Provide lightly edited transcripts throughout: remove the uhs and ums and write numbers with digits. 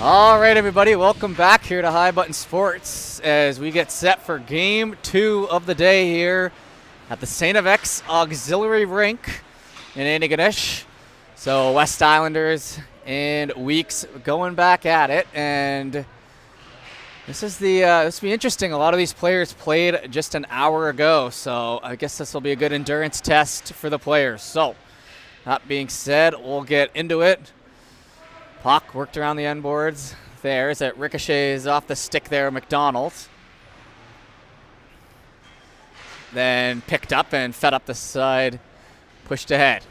All right, everybody, welcome back here to High Button Sports as we get set for Game 2 of the day here at the St. FX Auxiliary Rink in Antigonish. So West Islanders and Weeks going back at it, and this will be interesting. A lot of these players played just an hour ago, so I guess this will be a good endurance test for the players. So that being said, we'll get into it. Puck worked around the end boards there as it ricochets off the stick there, McDonald. Then picked up and fed up the side, pushed ahead.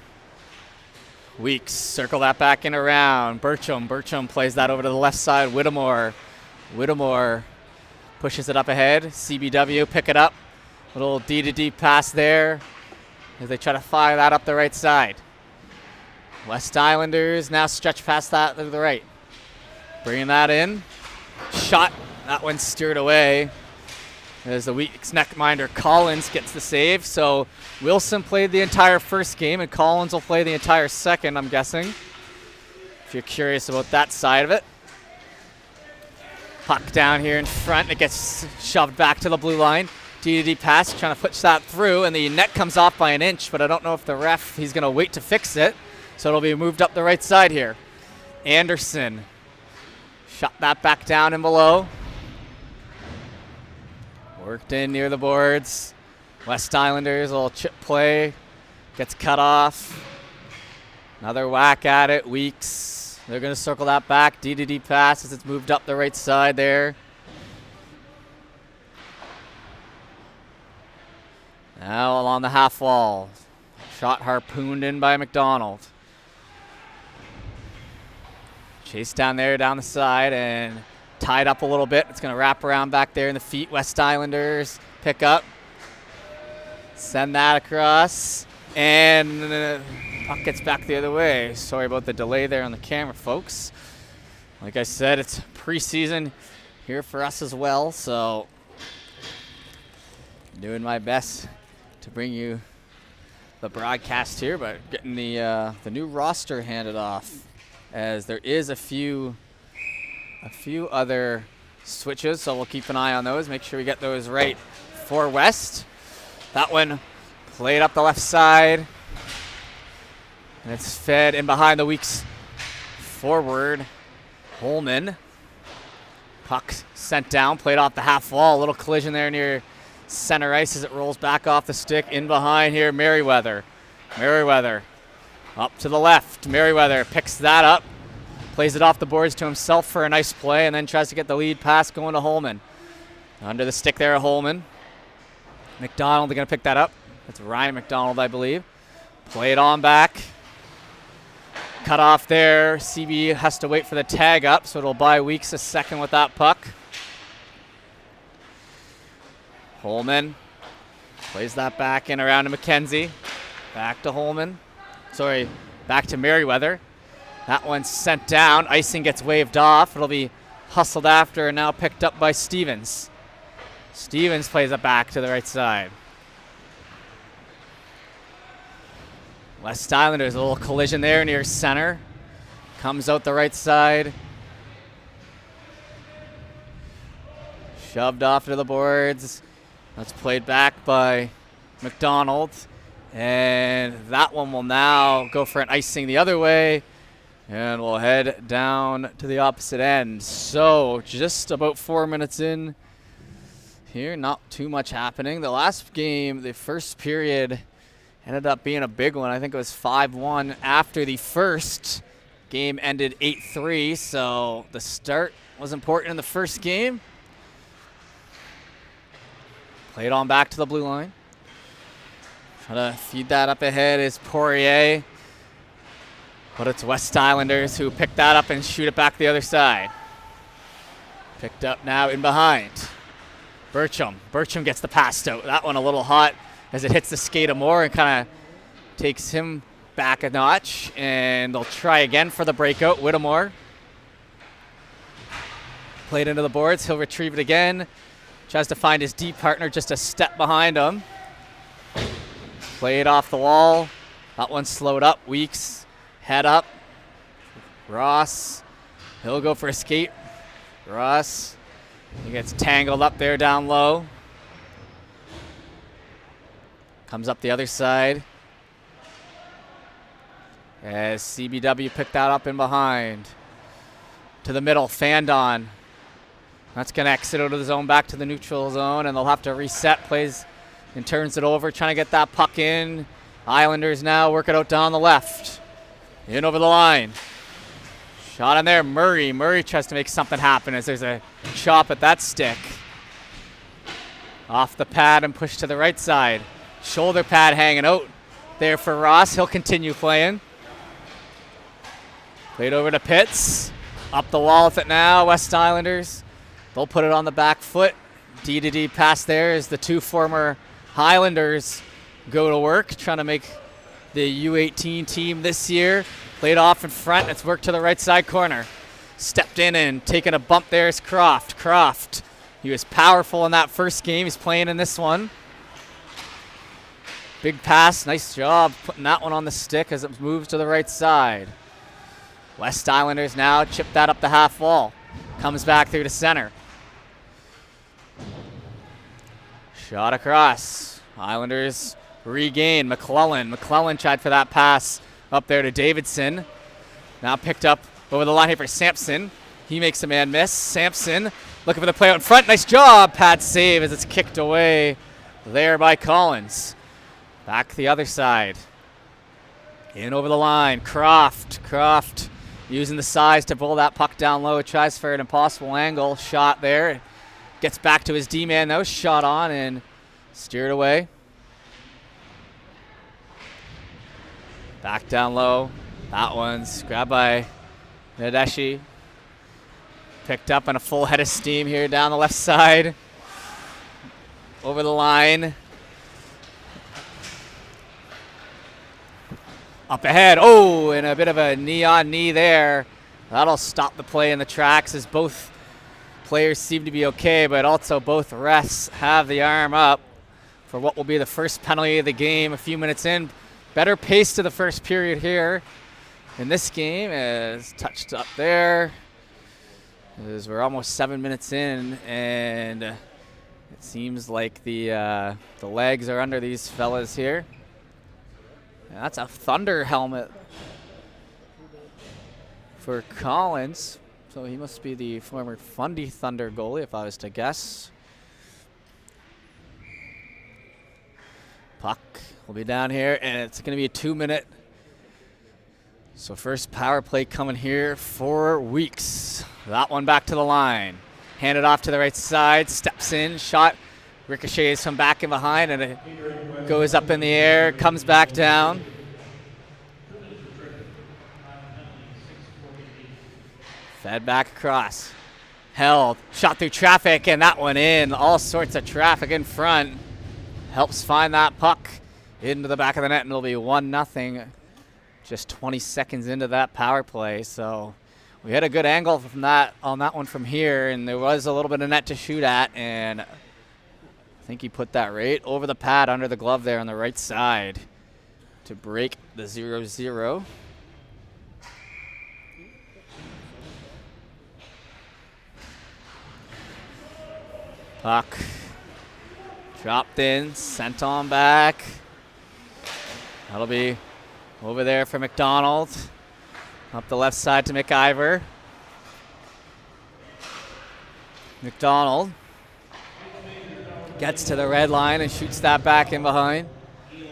Weeks circle that back in around. Bertram plays that over to the left side. Whittemore pushes it up ahead. CBW pick it up. Little D-to-D pass there as they try to fire that up the right side. West Islanders now stretch past that to the right. Bringing that in. Shot. That one steered away as the Weeks netminder Collins gets the save. So Wilson played the entire first game, and Collins will play the entire second, I'm guessing, if you're curious about that side of it. Puck down here in front. It gets shoved back to the blue line. D-to-D pass, trying to push that through, and the net comes off by an inch, but I don't know if the ref, he's going to wait to fix it. So it'll be moved up the right side here. Anderson shot that back down and below. Worked in near the boards. West Islanders, a little chip play. Gets cut off. Another whack at it. Weeks. They're going to circle that back. D-to-D pass as it's moved up the right side there. Now along the half wall. Shot harpooned in by McDonald. Chase down there, down the side, and tied up a little bit. It's going to wrap around back there in the feet. West Islanders pick up. Send that across. And puck gets back the other way. Sorry about the delay there on the camera, folks. Like I said, it's preseason here for us as well, so doing my best to bring you the broadcast here, but getting the new roster handed off, as there is a few other switches, so we'll keep an eye on those. Make sure we get those right for West. That one played up the left side, and it's fed in behind the Weeks forward. Holman. Puck sent down, played off the half wall. A little collision there near center ice as it rolls back off the stick. In behind here, Merriweather up to the left. Merriweather picks that up, plays it off the boards to himself for a nice play, and then tries to get the lead pass going to Holman. Under the stick there, Holman. McDonald going to pick that up. That's Ryan McDonald, I believe. Play it on back. Cut off there. CB has to wait for the tag up, so it'll buy Weeks a second with that puck. Holman plays that back in around to McKenzie. Back to Holman. Sorry, back to Merriweather. That one's sent down. Icing gets waved off. It'll be hustled after and now picked up by Stevens. Stevens plays it back to the right side. West Islanders, a little collision there near center. Comes out the right side. Shoved off to the boards. That's played back by McDonald. And that one will now go for an icing the other way. And we'll head down to the opposite end. So just about 4 minutes in here, not too much happening. The last game, the first period, ended up being a big one. I think it was 5-1 after the first game ended 8-3. So the start was important in the first game. Played on back to the blue line. Trying to feed that up ahead is Poirier. But it's West Islanders who pick that up and shoot it back the other side. Picked up now in behind. Bertram gets the pass out. That one a little hot as it hits the skate of Moore and kind of takes him back a notch. And they'll try again for the breakout. Whittemore. Played into the boards. He'll retrieve it again. Tries to find his D partner just a step behind him. Played off the wall. That one slowed up. Weeks. Head up. Ross He'll go for a skate. Ross, he gets tangled up there down low. Comes up the other side. As CBW picked that up in behind. To the middle, Fandon. That's going to exit out of the zone, back to the neutral zone, and they'll have to reset. Plays and turns it over, trying to get that puck in. Islanders now work it out down the left. In over the line. Shot in there, Murray. Murray tries to make something happen as there's a chop at that stick. Off the pad and pushed to the right side. Shoulder pad hanging out there for Ross. He'll continue playing. Played over to Pitts. Up the wall with it now, West Islanders. They'll put it on the back foot. D-to-D pass there as the two former Highlanders go to work, trying to make the U18 team this year. Played off in front. It's worked to the right side corner. Stepped in and taking a bump there is Croft. Croft, he was powerful in that first game. He's playing in this one. Big pass. Nice job putting that one on the stick as it moves to the right side. West Islanders now chip that up the half wall. Comes back through to center. Shot across. Islanders regain. McClellan tried for that pass up there to Davidson. Now picked up over the line here for Sampson. He makes a man miss. Sampson looking for the play out in front. Nice job. Pad save as it's kicked away there by Collins. Back the other side. In over the line. Croft using the size to pull that puck down low. Tries for an impossible angle. Shot there. Gets back to his D-man though. Shot on and steered away. Back down low. That one's grabbed by Nadeshi. Picked up on a full head of steam here down the left side. Over the line. Up ahead. Oh, and a bit of a knee-on-knee there. That'll stop the play in the tracks as both players seem to be okay, but also both refs have the arm up for what will be the first penalty of the game a few minutes in. Better pace to the first period here in this game as touched up there. As we're almost 7 minutes in, and it seems like the legs are under these fellas here. And that's a Thunder helmet for Collins. So he must be the former Fundy Thunder goalie, if I was to guess. Puck will be down here, and it's going to be a 2-minute. So first power play coming here for Weeks. That one back to the line. Handed off to the right side, steps in, shot, ricochets from back and behind, and it goes up in the air, comes back down. Fed back across. Held, shot through traffic, and that one in. All sorts of traffic in front. Helps find that puck into the back of the net, and it'll be 1-0. Just 20 seconds into that power play. So we had a good angle from that on that one from here, and there was a little bit of net to shoot at, and I think he put that right over the pad under the glove there on the right side to break the 0-0. Puck dropped in, sent on back. That'll be over there for McDonald. Up the left side to McIver. McDonald gets to the red line and shoots that back in behind.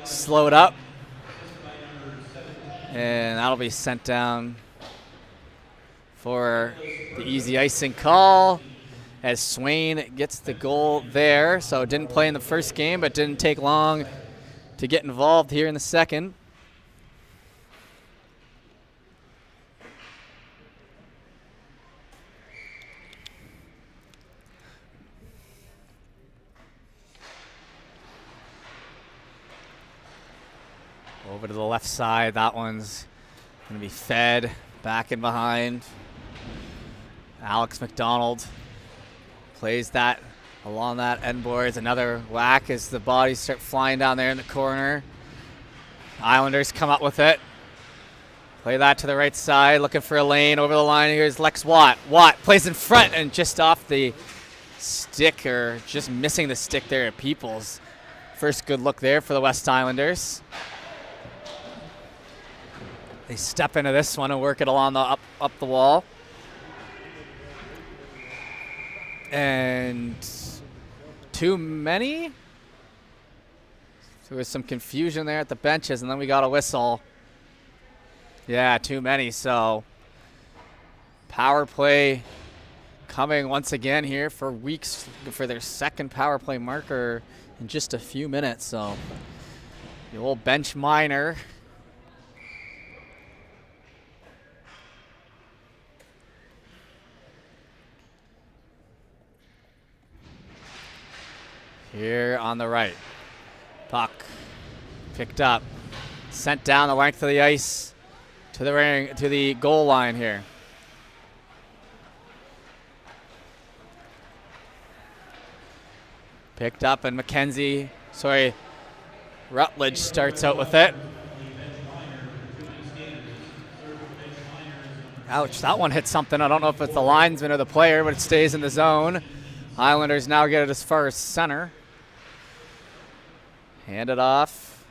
Slowed up. And that'll be sent down for the easy icing call as Swain gets the goal there. So didn't play in the first game, but didn't take long to get involved here in the second. Over to the left side, that one's going to be fed back and behind. Alex McDonald plays that along that end boards. Another whack as the bodies start flying down there in the corner. Islanders come up with it. Play that to the right side, looking for a lane over the line. Here's Lex Watt. Watt plays in front and just off the stick, or just missing the stick there at Peoples. First good look there for the West Islanders. They step into this one and work it along the up the wall. And too many. There was some confusion there at the benches, and then we got a whistle. Yeah, too many. So power play coming once again here for Weeks for their second power play marker in just a few minutes. So the old bench minor. Here on the right. Puck picked up, sent down the length of the ice to the ring, to the goal line here. Picked up, and Rutledge starts out with it. Ouch, that one hit something. I don't know if it's the linesman or the player, but it stays in the zone. Islanders now get it as far as center. Hand it off.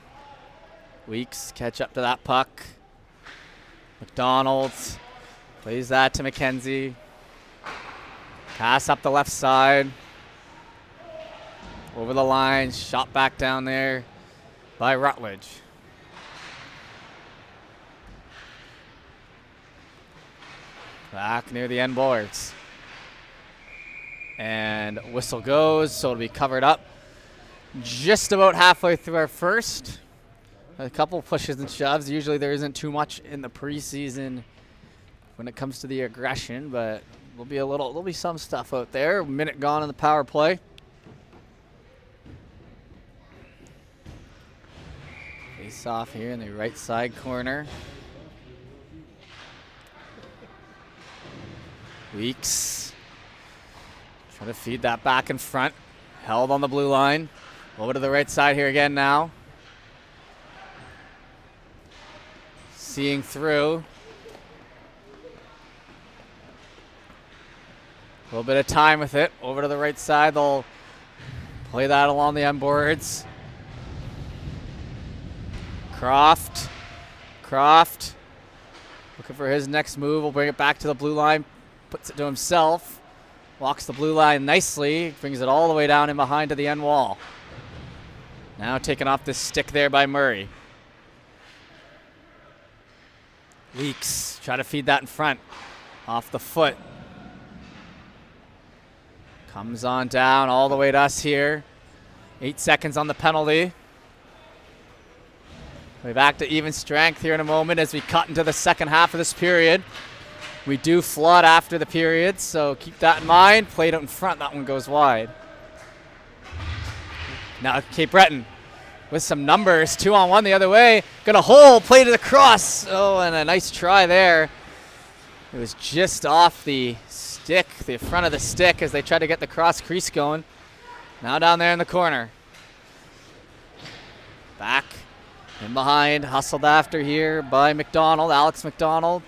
Weeks catch up to that puck. McDonald plays that to McKenzie. Pass up the left side. Over the line, shot back down there by Rutledge. Back near the end boards. And whistle goes, so it'll be covered up. Just about halfway through our first. A couple pushes and shoves. Usually there isn't too much in the preseason when it comes to the aggression, but there'll be some stuff out there. A minute gone in the power play. Face off here in the right side corner. Weeks trying to feed that back in front. Held on the blue line. Over to the right side here again now. Seeing through. A little bit of time with it. Over to the right side. They'll play that along the end boards. Croft. Looking for his next move. We'll bring it back to the blue line. Puts it to himself. Walks the blue line nicely. Brings it all the way down in behind to the end wall. Now taken off this stick there by Murray. Weeks try to feed that in front. Off the foot. Comes on down all the way to us here. 8 seconds on the penalty. We're back to even strength here in a moment as we cut into the second half of this period. We do flood after the period, so keep that in mind. Played out in front, that one goes wide. Now Cape Breton with some numbers, 2-on-1 the other way. Got a hole, played it across. Oh, and a nice try there. It was just off the stick, the front of the stick, as they tried to get the cross crease going. Now down there in the corner. Back in behind, hustled after here by McDonald, Alex McDonald.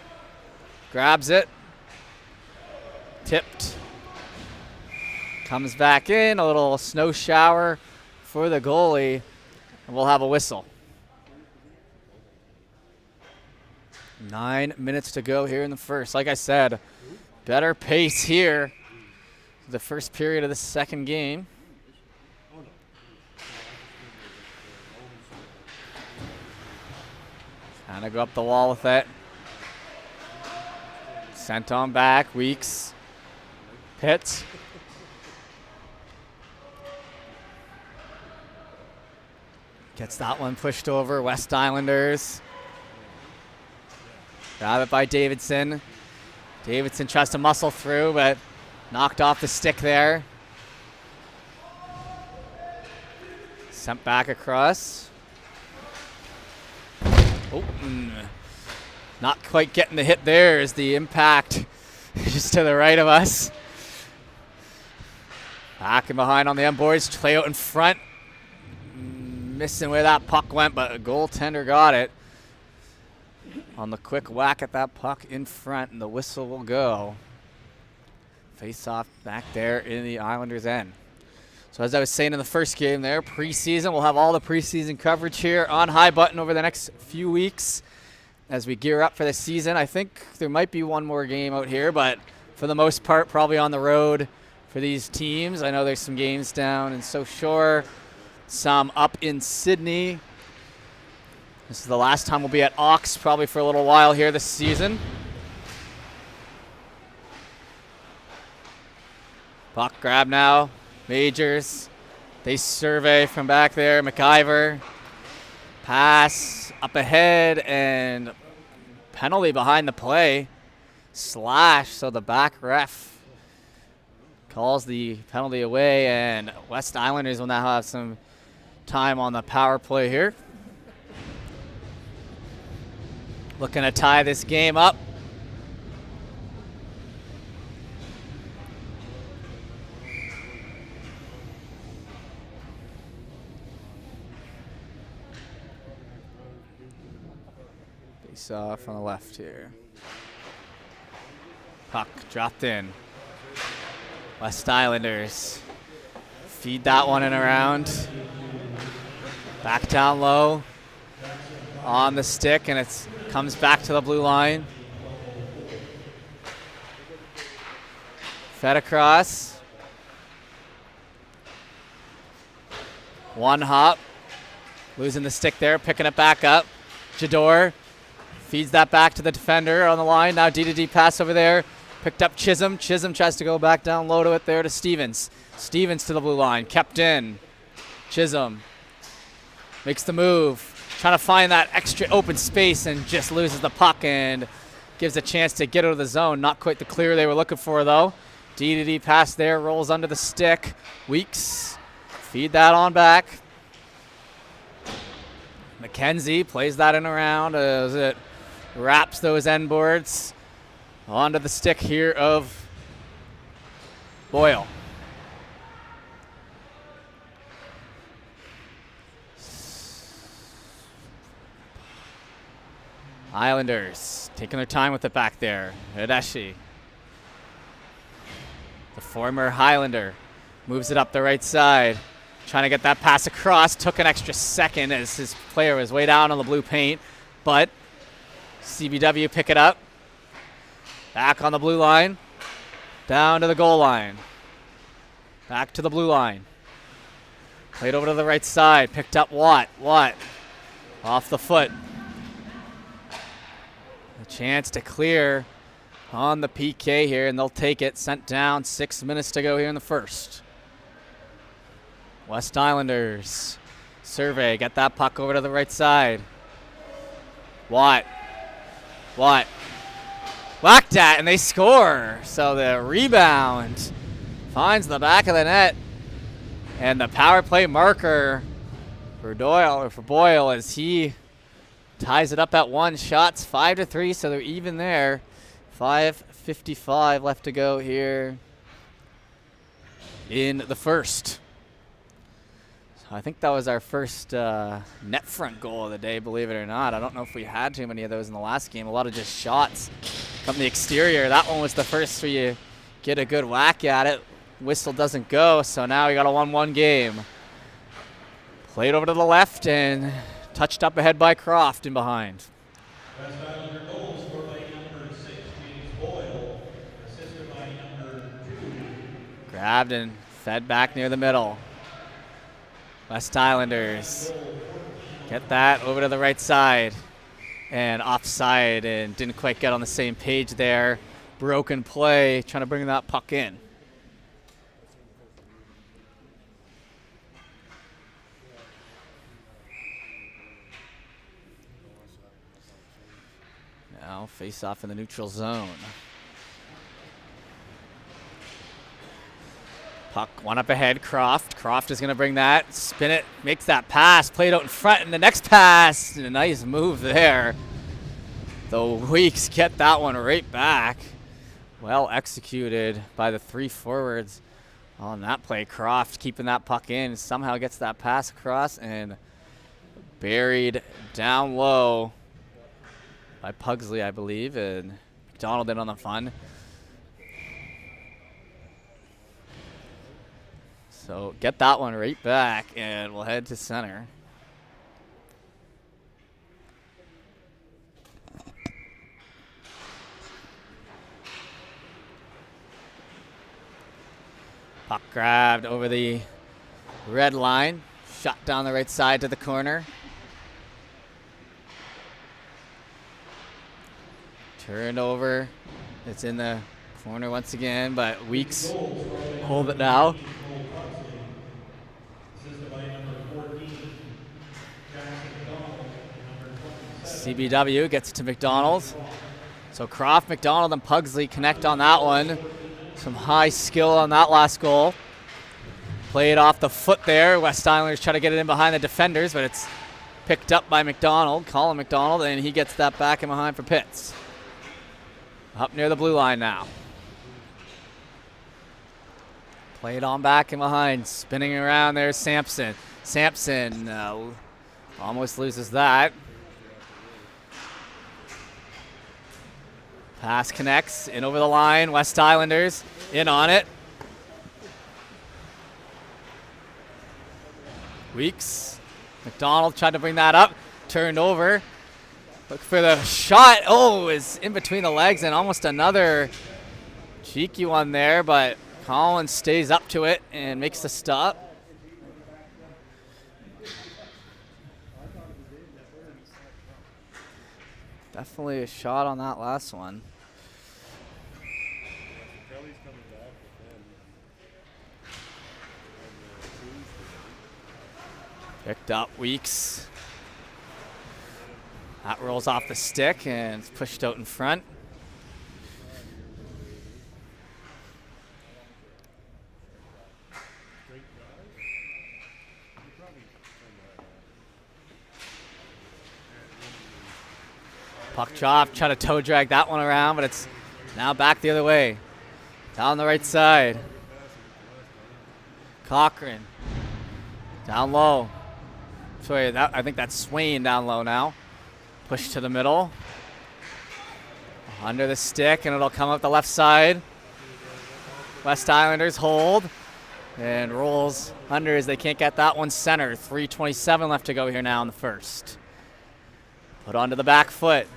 Grabs it. Tipped. Comes back in, a little snow shower for the goalie, and we'll have a whistle. 9 minutes to go here in the first. Like I said, better pace here. The first period of the second game. Trying to go up the wall with it. Sent on back, Weeks. Pitts. Gets that one pushed over, West Islanders. Grab it by Davidson. Davidson tries to muscle through, but knocked off the stick there. Sent back across. Oh, not quite getting the hit there as the impact just to the right of us. Back and behind on the end boards, play out in front. Missing where that puck went, but a goaltender got it. on the quick whack at that puck in front, and the whistle will go. Face off back there in the Islanders' end. So as I was saying in the first game there, preseason, we'll have all the preseason coverage here on High Button over the next few weeks as we gear up for the season. I think there might be one more game out here, but for the most part, probably on the road for these teams. I know there's some games down in South Shore, some up in Sydney. This is the last time we'll be at Ox probably for a little while here this season. Puck grab now. Majors. They survey from back there. McIver. Pass up ahead and penalty behind the play. Slash. So the back ref calls the penalty away, and West Islanders will now have some time on the power play here. Looking to tie this game up. Face off on the left here. Puck dropped in. West Islanders feed that one in around. Back down low on the stick, and it comes back to the blue line. Fed across. One hop. Losing the stick there, picking it back up. Jador feeds that back to the defender on the line. Now D-to-D pass over there. Picked up Chisholm. Chisholm tries to go back down low to it there to Stevens. Stevens to the blue line. Kept in. Chisholm makes the move. Trying to find that extra open space and just loses the puck and gives a chance to get out of the zone. Not quite the clear they were looking for, though. D-to-D pass there. Rolls under the stick. Weeks. Feed that on back. McKenzie plays that in around as it wraps those end boards onto the stick here of Boyle. Islanders taking their time with it back there. Hideshi, the former Highlander, moves it up the right side. Trying to get that pass across. Took an extra second as his player was way down on the blue paint. But CBW pick it up. Back on the blue line. Down to the goal line. Back to the blue line. Played over to the right side. Picked up Watt. Watt off the foot. A chance to clear on the PK here, and they'll take it. Sent down. 6 minutes to go here in the first. West Islanders survey, get that puck over to the right side. Watt whacked at, and they score. So the rebound finds the back of the net, and the power play marker for Boyle as he ties it up at 1. Shots 5-3, so they're even there. 5:55 left to go here in the first. I think that was our first net front goal of the day, believe it or not. I don't know if we had too many of those in the last game. A lot of just shots from the exterior. That one was the first where you get a good whack at it. Whistle doesn't go, so now we got a 1-1 game. Played over to the left and touched up ahead by Croft in behind. West Islander goals scored by number 6, James Boyle, assisted by number 2. Grabbed and fed back near the middle. West Islanders get that over to the right side and offside, and didn't quite get on the same page there. Broken play, trying to bring that puck in. Now face off in the neutral zone. Puck one up ahead, Croft. Croft is going to bring that, spin it, makes that pass, played out in front, and the next pass, a nice move there. The Weeks get that one right back. Well executed by the 3 forwards on that play. Croft keeping that puck in, somehow gets that pass across and buried down low by Pugsley, I believe, and McDonald in on the fun. So get that one right back, and we'll head to center. Puck grabbed over the red line, shot down the right side to the corner. Turned over. It's in the corner once again, but Weeks hold it now. CBW gets it to McDonald. So Croft, McDonald, and Pugsley connect on that one. Some high skill on that last goal. Played off the foot there. West Islanders try to get it in behind the defenders, but it's picked up by McDonald, Colin McDonald, and he gets that back in behind for Pitts. Up near the blue line now. Played on back and behind. Spinning around there, Sampson. Sampson almost loses that. Pass connects in over the line. West Islanders in on it. Weeks. McDonald tried to bring that up. Turned over. Look for the shot. Oh, is in between the legs and almost another cheeky one there, but Collins stays up to it and makes the stop. Definitely a shot on that last one. Picked up Weeks. That rolls off the stick and it's pushed out in front. Puck drop, try to toe drag that one around, but it's now back the other way. Down the right side. Cochran. Down low. Sorry, I think that's Swain down low now. Push to the middle. Under the stick, and it'll come up the left side. West Islanders hold. And rolls under as they can't get that one center. 3:27 left to go here now in the first. Put onto the back foot.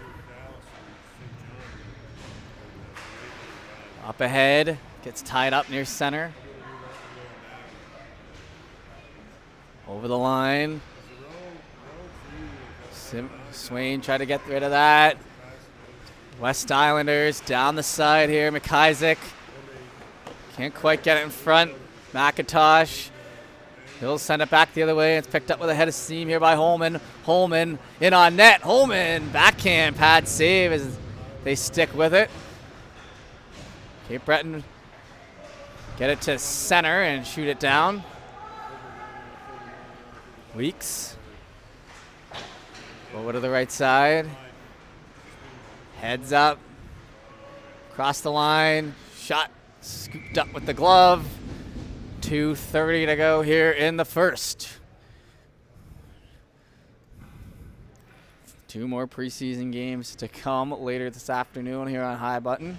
Up ahead. Gets tied up near center. Over the line. Swain tried to get rid of that. West Islanders down the side here. McIsaac can't quite get it in front. McIntosh. He'll send it back the other way. It's picked up with a head of steam here by Holman. Holman in on net. Holman backhand pad save as they stick with it. Cape Breton get it to center and shoot it down. Weeks. Over to the right side. Heads up. Across the line. Shot scooped up with the glove. 2:30 to go here in the first. Two more preseason games to come later this afternoon here on High Button.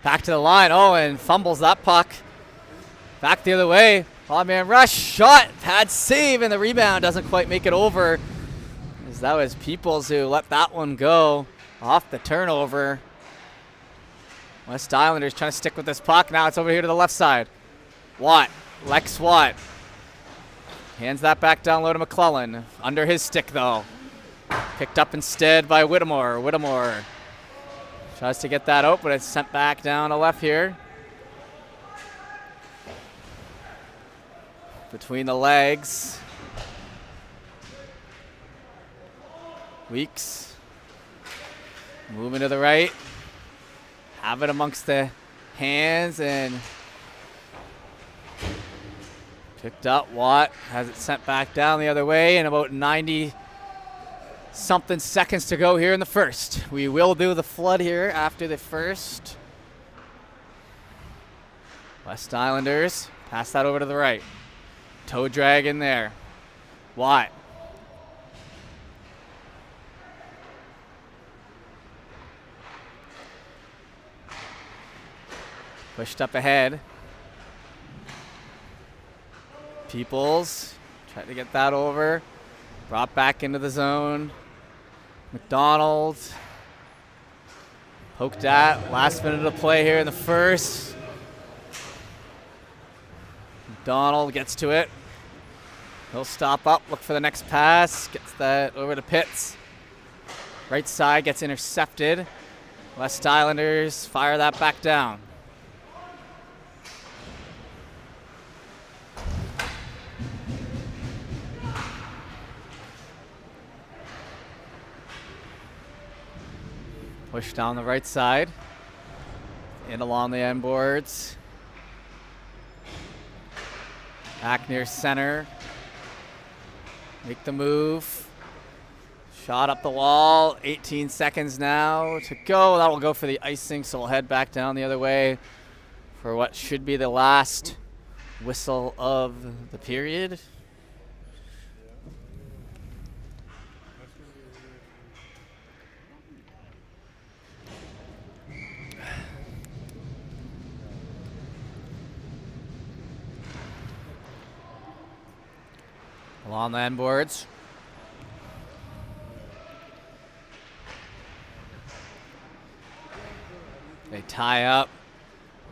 Back to the line. Oh, and fumbles that puck. Back the other way. Odd man rush. Shot. Pad save, and the rebound doesn't quite make it over. As that was Peoples who let that one go off the turnover. West Islanders trying to stick with this puck. Now it's over here to the left side. Watt. Lex Watt. Hands that back down low to McClellan. Under his stick, though. Picked up instead by Whittemore. Whittemore tries to get that out, but it's sent back down to left here. Between the legs. Weeks. Moving to the right. Have it amongst the hands and picked up. Watt has it sent back down the other way, and about 90-something seconds to go here in the first. We will do the flood here after the first. West Islanders Pass that over to the right. Toe drag in there. Watt. Pushed up ahead. Peoples tried to get that over. Brought back into the zone. McDonald. Poked at. Last minute of play here in the first. McDonald gets to it. He'll stop up, look for the next pass. Gets that over to Pitts. Right side gets intercepted. West Islanders fire that back down. Push down the right side. In along the end boards. Back near center. Make the move. Shot up the wall. 18 seconds now to go. That will go for the icing, so we'll head back down the other way for what should be the last whistle of the period. Along the end boards. They tie up.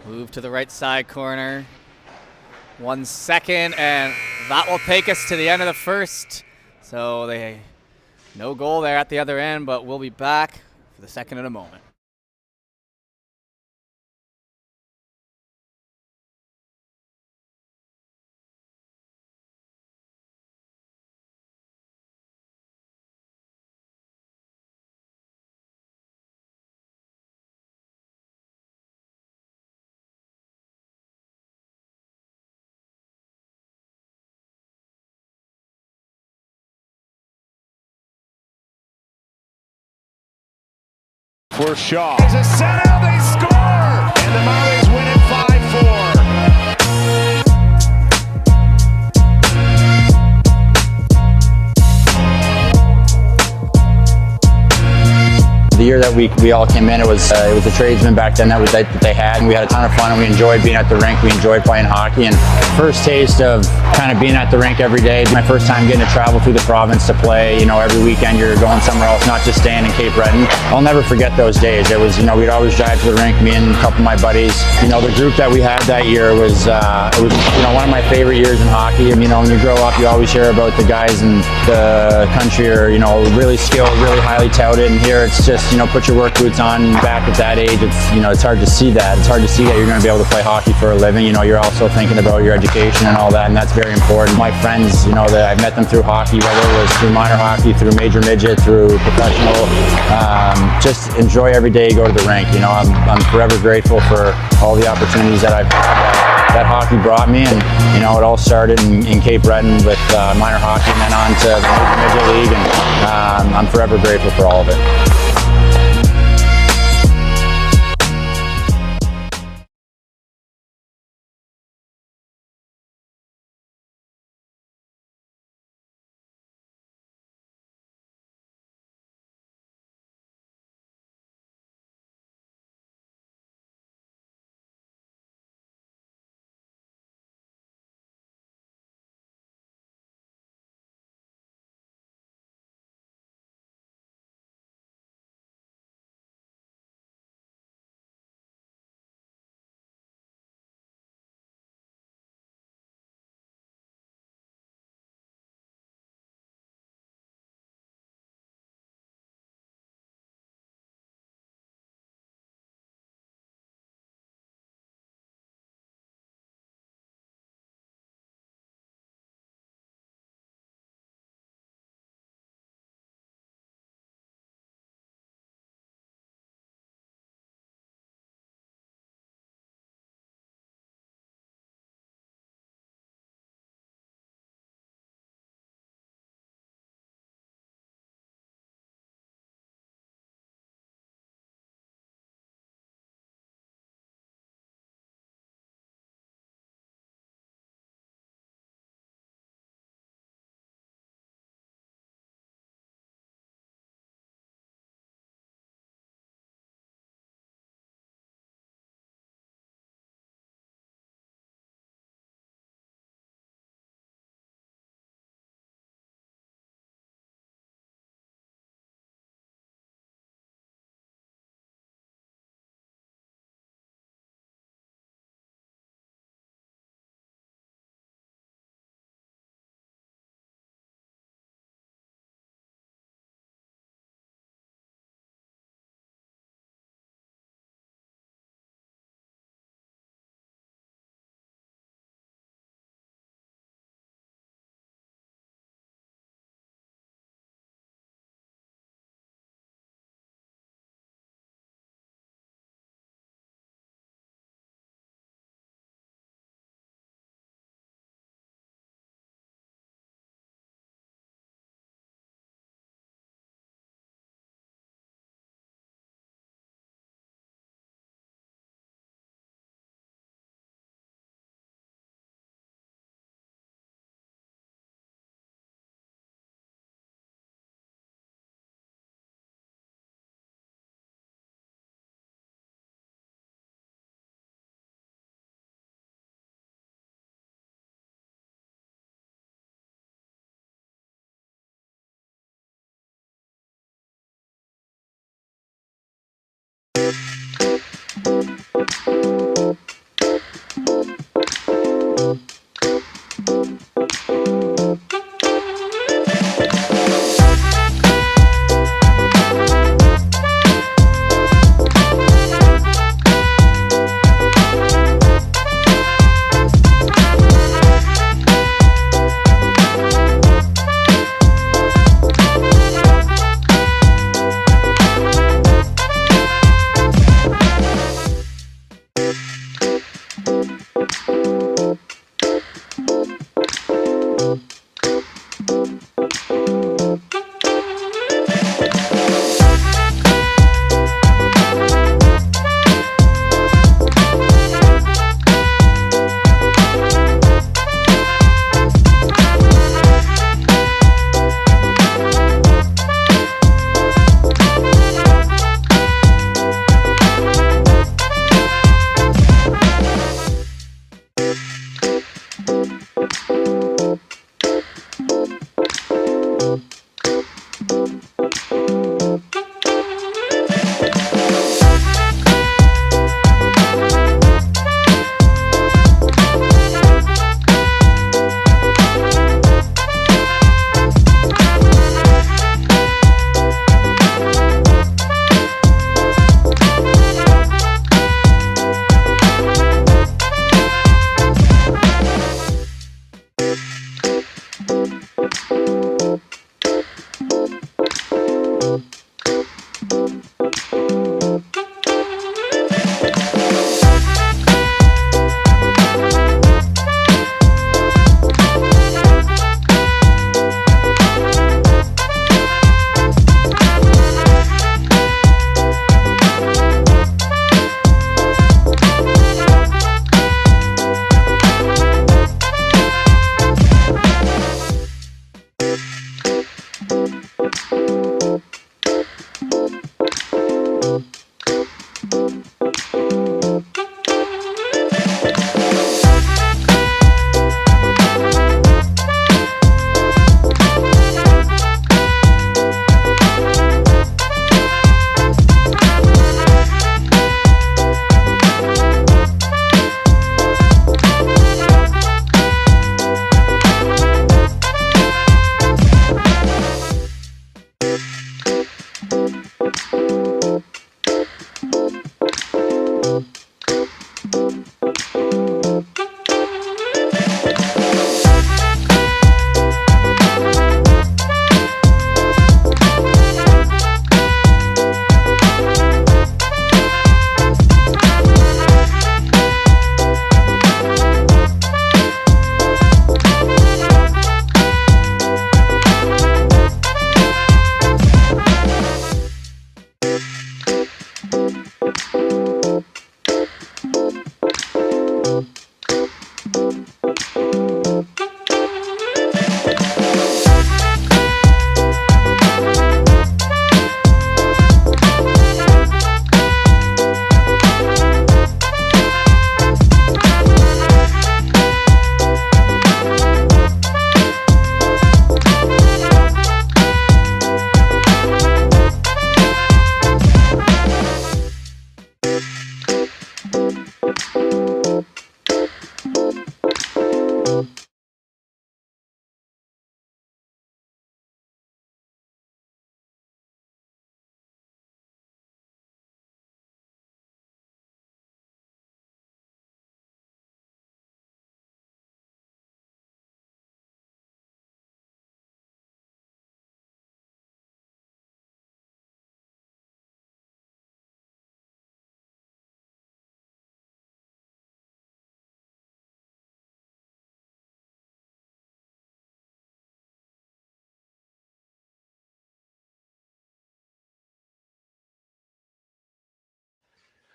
Move to the right side corner. 1 second, and that will take us to the end of the first. So no goal there at the other end, but we'll be back for the second in a moment. For Shaw. There's a set out, they score! And the Marlies win it 5-4. The year that we all came in, it was a tradesman back then that they had, and we had a ton of fun, and we enjoyed being at the rink. We enjoyed playing hockey, and first taste of kind of being at the rink every day. My first time getting to travel through the province to play. You know, every weekend you're going somewhere else, not just staying in Cape Breton. I'll never forget those days. It was, we'd always drive to the rink, me and a couple of my buddies. The group that we had that year was one of my favorite years in hockey. And, when you grow up, you always hear about the guys in the country are, really skilled, really highly touted, and here it's just, put your work boots on. Back at that age, it's hard to see that. It's hard to see that you're going to be able to play hockey for a living. You're also thinking about your education and all that, and that's very important. My friends, that I've met them through hockey, whether it was through minor hockey, through major midget, through professional. Just enjoy every day you go to the rink. I'm forever grateful for all the opportunities that I've had that hockey brought me, and it all started in Cape Breton with minor hockey, and then on to the major midget league, and I'm forever grateful for all of it.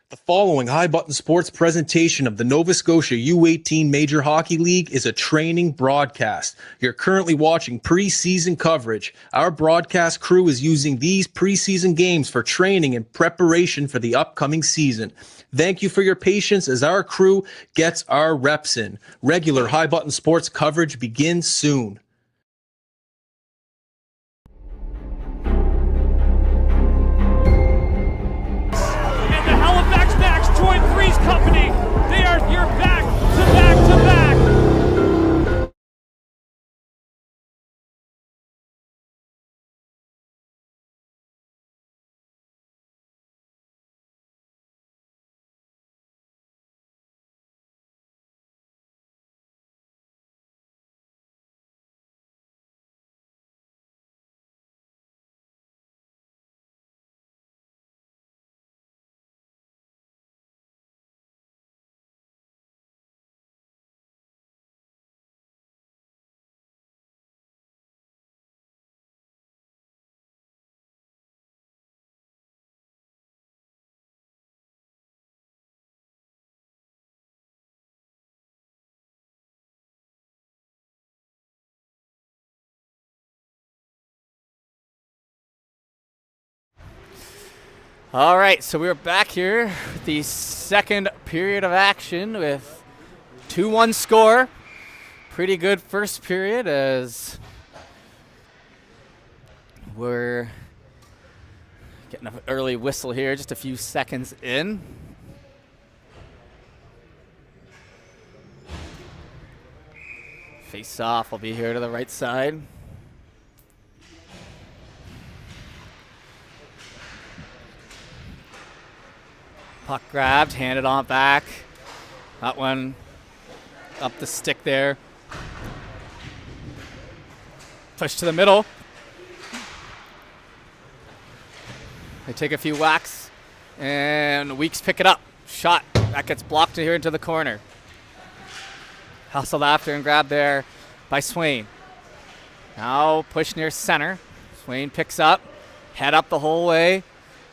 The following High Button Sports presentation of the Nova Scotia U18 Major Hockey League is a training broadcast. You're currently watching preseason coverage. Our broadcast crew is using these preseason games for training and preparation for the upcoming season. Thank you for your patience as our crew gets our reps in. Regular High Button Sports coverage begins soon. Company, they are your back to back to back. All right, so we're back here with the second period of action with 2-1 score. Pretty good first period as we're getting an early whistle here, just a few seconds in. Face off will be here to the right side. Puck grabbed, handed on back. That one up the stick there. Push to the middle. They take a few whacks, and Weeks pick it up. Shot. That gets blocked here into the corner. Hustled after and grabbed there by Swain. Now push near center. Swain picks up. Head up the whole way.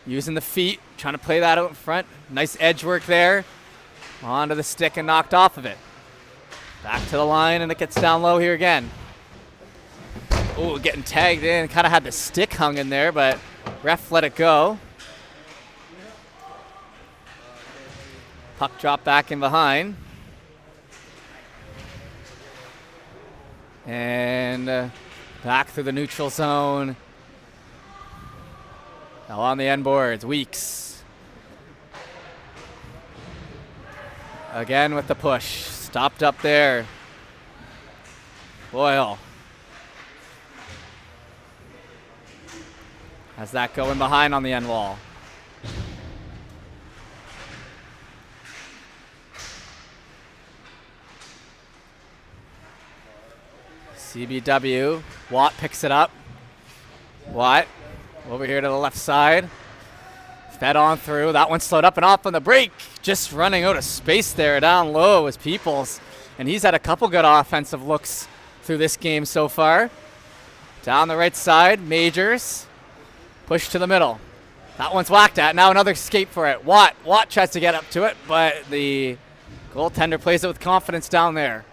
Using the feet. Trying to play that out in front. Nice edge work there. Onto the stick and knocked off of it. Back to the line, and it gets down low here again. Oh, getting tagged in. Kind of had the stick hung in there, but ref let it go. Puck dropped back in behind. And back through the neutral zone. Now on the end boards, Weeks. Again with the push. Stopped up there. Boyle. Has that going behind on the end wall. CBW. Watt picks it up. Watt over here to the left side. Fed on through. That one slowed up and off on the break. Just running out of space there down low was Peoples. And he's had a couple good offensive looks through this game so far. Down the right side, Majors. Push to the middle. That one's whacked at. Now another escape for it. Watt tries to get up to it, but the goaltender plays it with confidence down there.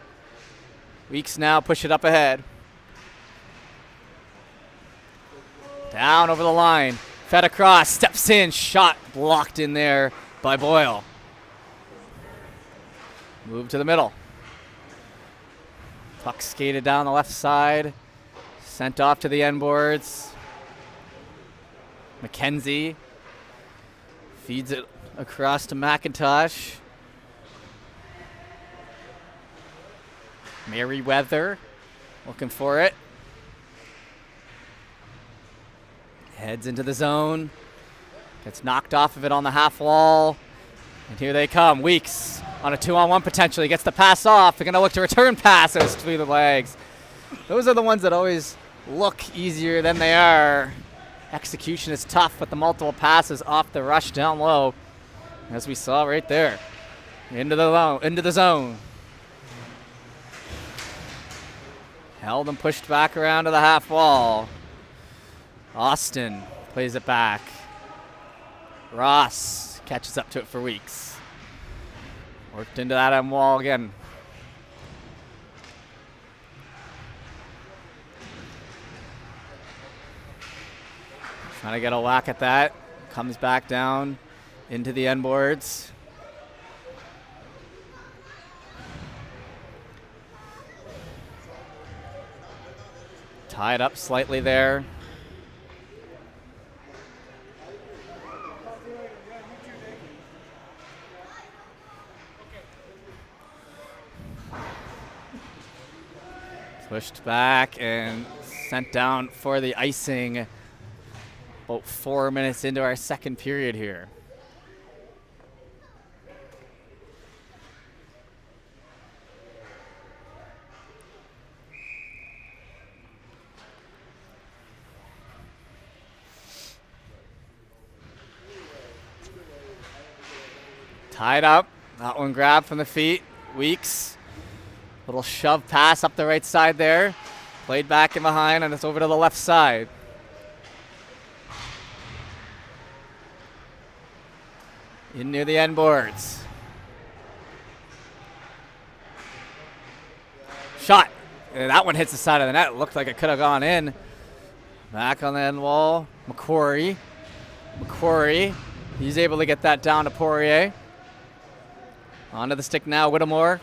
Weeks now push it up ahead. Down over the line. Fed across. Steps in. Shot blocked in there by Boyle. Move to the middle. Puck skated down the left side. Sent off to the end boards. McKenzie feeds it across to McIntosh. Merriweather looking for it. Heads into the zone. Gets knocked off of it on the half wall. And here they come. Weeks on a 2-on-1 potentially. Gets the pass off. They're going to look to return passes through the legs. Those are the ones that always look easier than they are. Execution is tough, but the multiple passes off the rush down low, as we saw right there. Into the zone. Held and pushed back around to the half wall. Austin plays it back. Ross catches up to it for Weeks. Worked into that end wall again. Trying to get a whack at that. Comes back down into the end boards. Tied up slightly there. Pushed back and sent down for the icing. About 4 minutes into our second period here. Tied up. That one grabbed from the feet. Weeks. Little shove pass up the right side there. Played back in behind, and it's over to the left side. In near the end boards. Shot. And that one hits the side of the net. It looked like it could have gone in. Back on the end wall. McQuarrie. He's able to get that down to Poirier. Onto the stick now, Whittemore.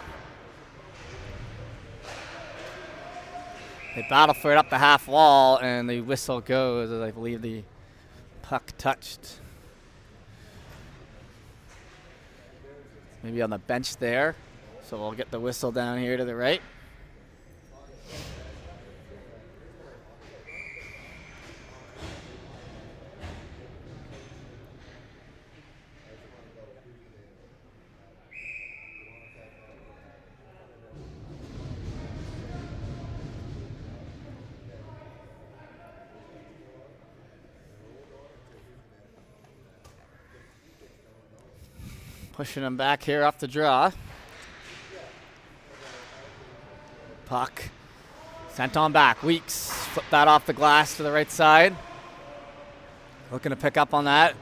They battle for it up the half wall, and the whistle goes as I believe the puck touched. Maybe on the bench there. So we'll get the whistle down here to the right. Pushing him back here off the draw. Puck sent on back. Weeks flip that off the glass to the right side. Looking to pick up on that.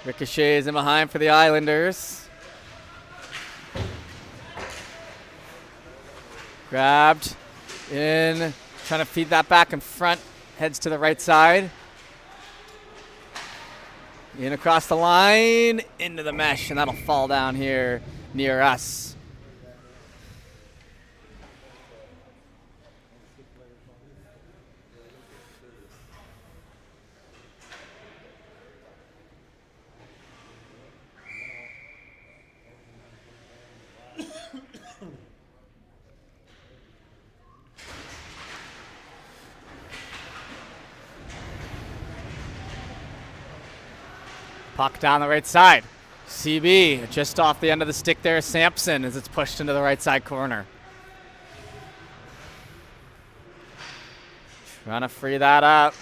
Ricochet is in behind for the Islanders. Grabbed in, trying to feed that back in front. Heads to the right side. In across the line, into the mesh, and that'll fall down here near us. Puck down the right side. CB just off the end of the stick there. Sampson as it's pushed into the right side corner. Trying to free that up.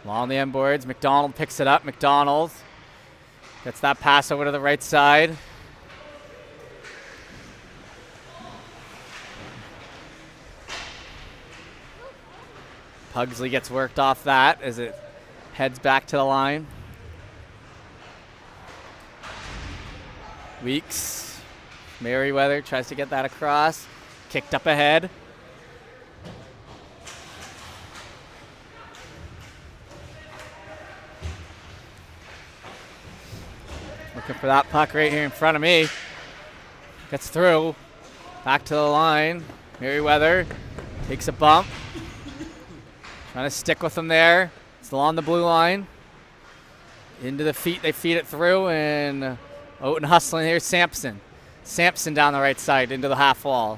Along the end boards, McDonald picks it up. McDonald gets that pass over to the right side. Pugsley gets worked off that as it heads back to the line. Weeks. Merriweather tries to get that across. Kicked up ahead. Looking for that puck right here in front of me. Gets through. Back to the line. Merriweather takes a bump. Trying to stick with him there. Still on the blue line. Into the feet, they feed it through, and Oaten hustling here. Sampson. Sampson down the right side into the half wall.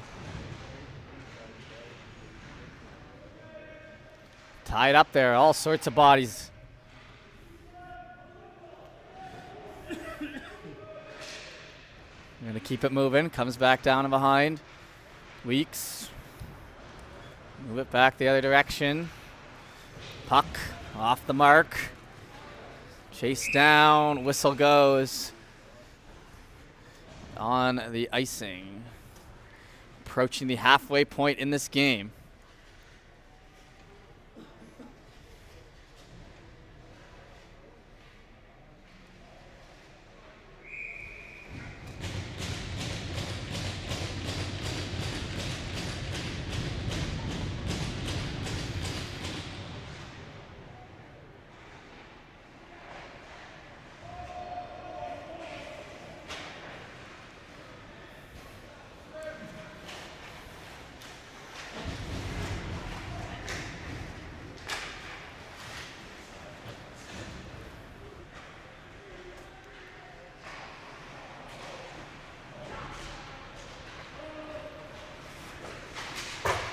Tied up there, all sorts of bodies. Going to keep it moving. Comes back down and behind. Weeks. Move it back the other direction. Puck off the mark. Chase down. Whistle goes on the icing. Approaching the halfway point in this game.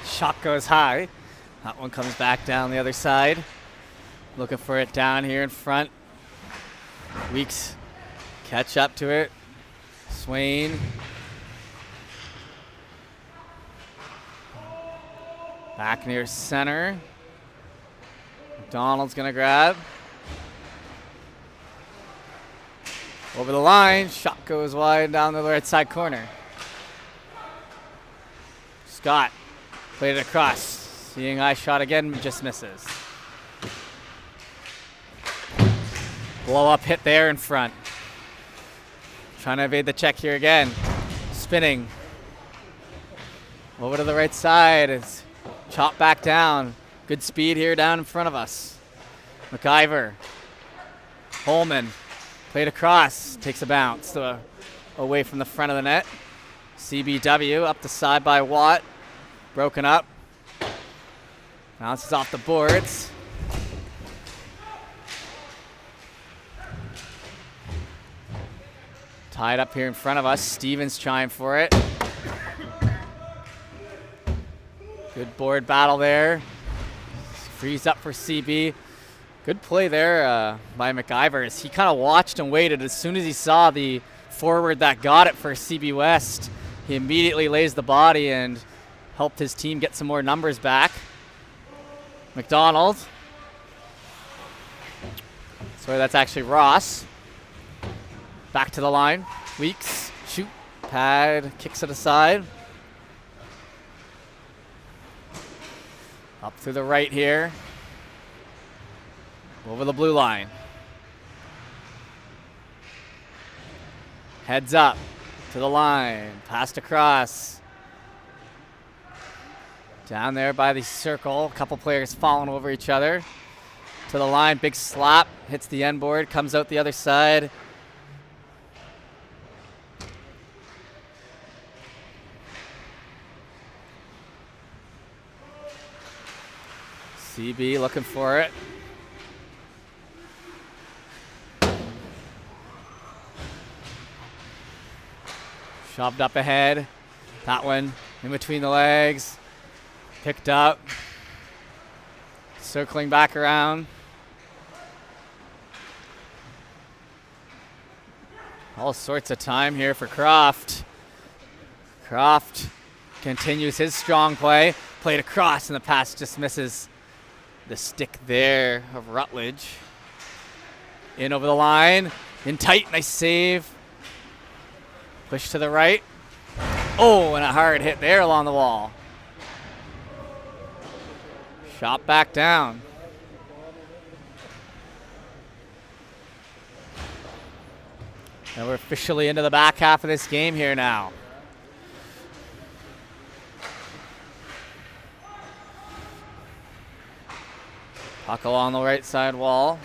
Shot goes high. That one comes back down the other side. Looking for it down here in front. Weeks catch up to it. Swain. Back near center. McDonald's gonna grab. Over the line. Shot goes wide down the right side corner. Scott. Played it across. Seeing eye shot again, just misses. Blow up hit there in front. Trying to evade the check here again. Spinning. Over to the right side. It's chopped back down. Good speed here down in front of us. McIver. Holman. Played across. Takes a bounce away from the front of the net. CBW up the side by Watt. Broken up. Bounces off the boards. Tied up here in front of us. Stevens trying for it. Good board battle there. Frees up for CB. Good play there by McIver as he kind of watched and waited. As soon as he saw the forward that got it for CB West, he immediately lays the body and helped his team get some more numbers back. McDonald. Sorry, that's actually Ross. Back to the line. Weeks. Shoot. Pad. Kicks it aside. Up through the right here. Over the blue line. Heads up to the line. Passed across. Down there by the circle. A couple players falling over each other. To the line. Big slap. Hits the end board. Comes out the other side. CB looking for it. Shoved up ahead. That one in between the legs. Picked up. Circling back around. All sorts of time here for Croft. Croft continues his strong play. Played across, and the pass just misses the stick there of Rutledge. In over the line. In tight. Nice save. Push to the right. Oh, and a hard hit there along the wall. Shot back down. And we're officially into the back half of this game here now. Puck along the right side wall.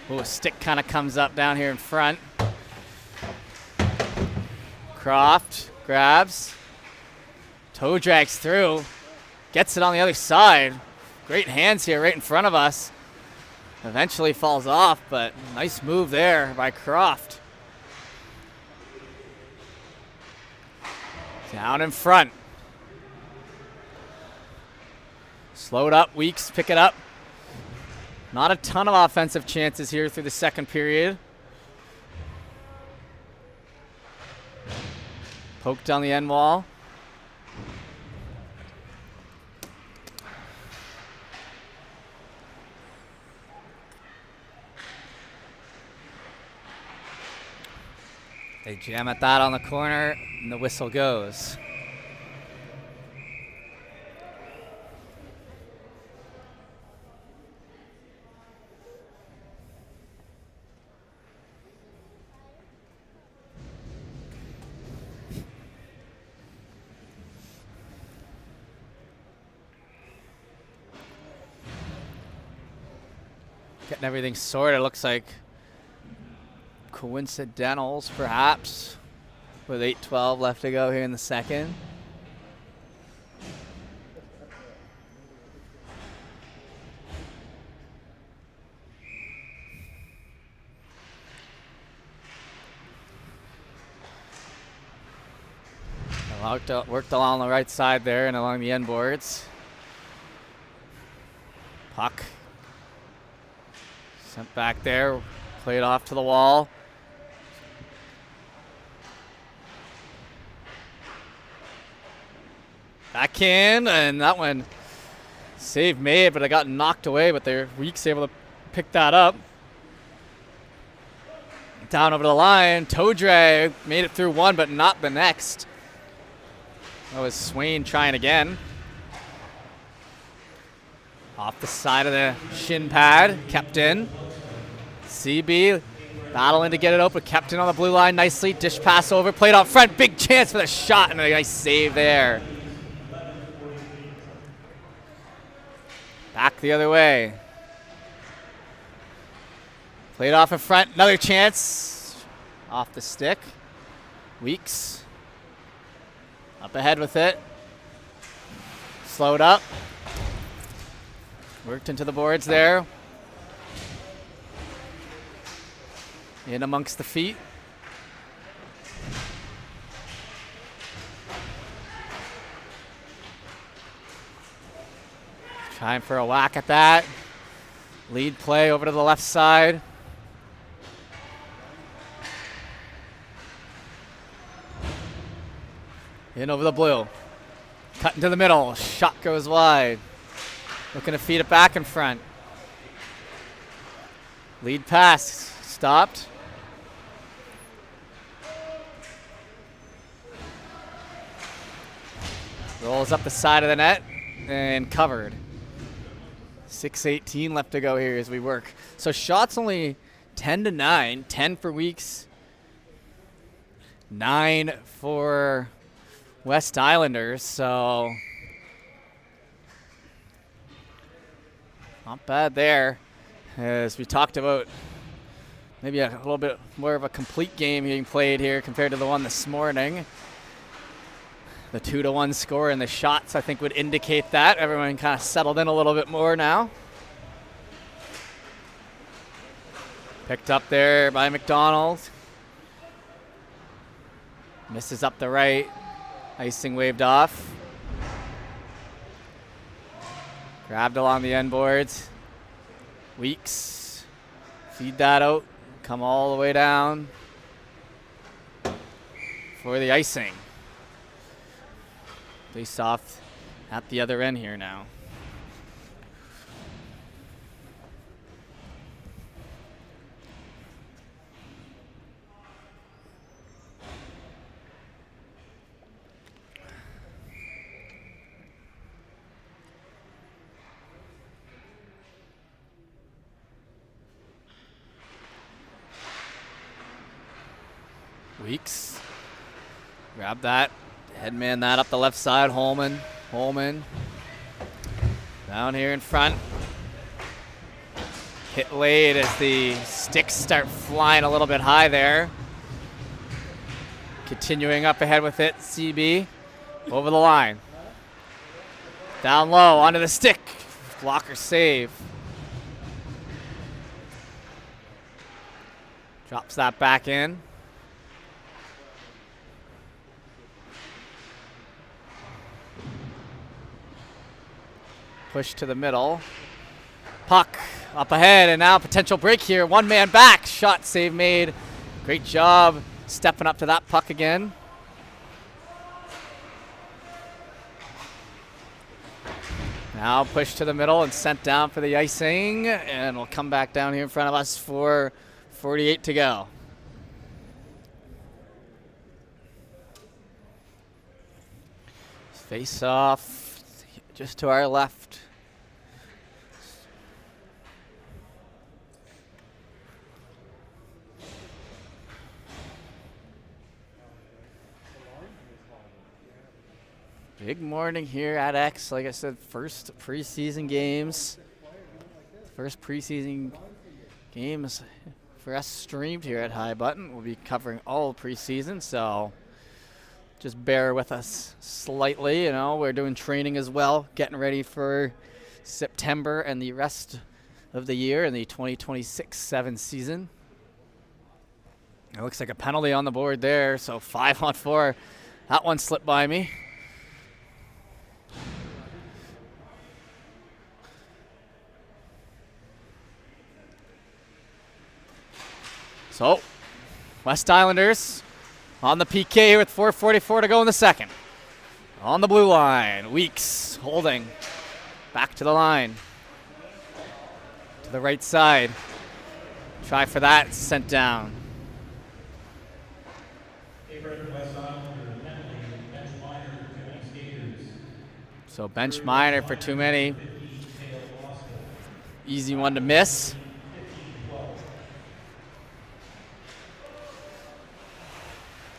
Ooh, a stick kind of comes up down here in front. Croft grabs. Toe drags through. Gets it on the other side. Great hands here right in front of us. Eventually falls off, but nice move there by Croft. Down in front. Slowed up, Weeks pick it up. Not a ton of offensive chances here through the second period. Poked on the end wall. They jam at that on the corner, and the whistle goes. Getting everything sorted, looks like coincidentals, perhaps, with 8:12 left to go here in the second. Worked along the right side there and along the end boards. Puck sent back there, played off to the wall. Back in, and that one, save made, but it got knocked away, but Weeks able to pick that up. Down over the line, toe drag, made it through one, but not the next. That was Swain trying again. Off the side of the shin pad, kept in. CB battling to get it open, kept in on the blue line nicely. Dish pass over, played out front, big chance for the shot, and a nice save there. Back the other way. Played off in front, another chance. Off the stick. Weeks. Up ahead with it. Slowed up. Worked into the boards there. In amongst the feet. Trying for a whack at that. Lead play over to the left side. In over the blue. Cut into the middle. Shot goes wide. Looking to feed it back in front. Lead pass. Stopped. Rolls up the side of the net and covered. 6:18 left to go here as we work. So shots only 10-9. 10 for Weeks. 9 for West Islanders, so not bad there. As we talked about, maybe a little bit more of a complete game being played here compared to the one this morning. The 2-1 score and the shots, I think, would indicate that. Everyone kind of settled in a little bit more now. Picked up there by McDonald. Misses up the right. Icing waved off. Grabbed along the end boards. Weeks. Feed that out. Come all the way down. for the icing. Face off at the other end here now. Weeks. Grab that. Headman that up the left side. Holman. Down here in front. Hit late as the sticks start flying a little bit high there. Continuing up ahead with it. CB over the line. Down low onto the stick. Blocker save. Drops that back in. Push to the middle. Puck up ahead, and now potential break here. One man back. Shot save made. Great job stepping up to that puck again. Now push to the middle and sent down for the icing, and we'll come back down here in front of us for 48 to go. Face off just to our left. Big morning here at X. Like I said, first preseason games. First preseason games for us streamed here at High Button. We'll be covering all preseason, so just bear with us slightly. You know, we're doing training as well, getting ready for September and the rest of the year in the 2026-7 season. It looks like a penalty on the board there, so 5-on-4. That one slipped by me. So, West Islanders on the PK with 4:44 to go in the second. On the blue line, Weeks holding. Back to the line. To the right side. Try for that, sent down. Favorite West Islander penalty, bench minor for too many skaters. So bench minor for too many. Easy one to miss.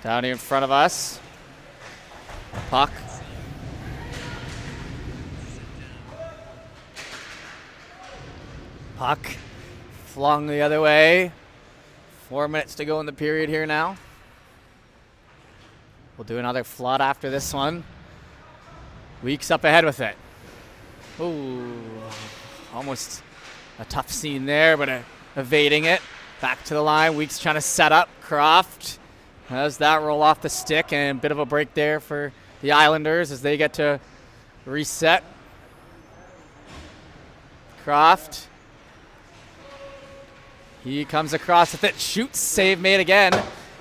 Down here in front of us. Puck. Puck flung the other way. 4 minutes to go in the period here now. We'll do another flood after this one. Weeks up ahead with it. Ooh, almost a tough scene there, but evading it. Back to the line. Weeks trying to set up. Croft has that roll off the stick, and a bit of a break there for the Islanders as they get to reset. Croft. He comes across with it, shoots, save made again.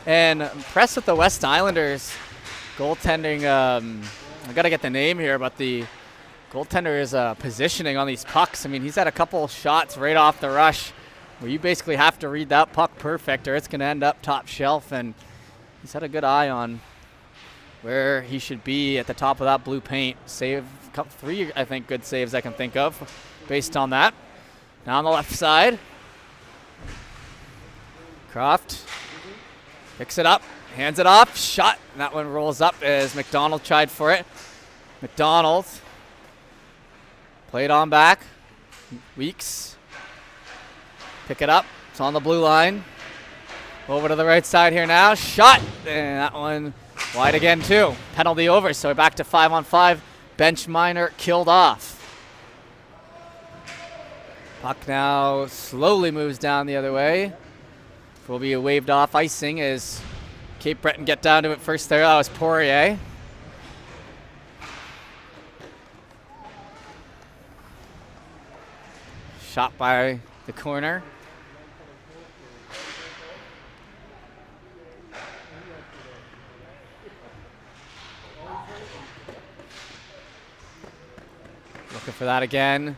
And impressed with the West Islanders goaltending. I got to get the name here, but the goaltender is positioning on these pucks. I mean, he's had a couple shots right off the rush where you basically have to read that puck perfect or it's going to end up top shelf. And he's had a good eye on where he should be at the top of that blue paint. Save, 3, I think, good saves I can think of based on that. Now on the left side. Croft picks it up, hands it off, shot. And that one rolls up as McDonald tried for it. McDonald played on back. Weeks. Pick it up. It's on the blue line. Over to the right side here now. Shot. And that one wide again too. Penalty over, so we're back to 5-on-5. Bench minor killed off. Puck now slowly moves down the other way. Will be a waved off icing as Cape Breton get down to it first there. That was Poirier. Shot by the corner. Looking for that again.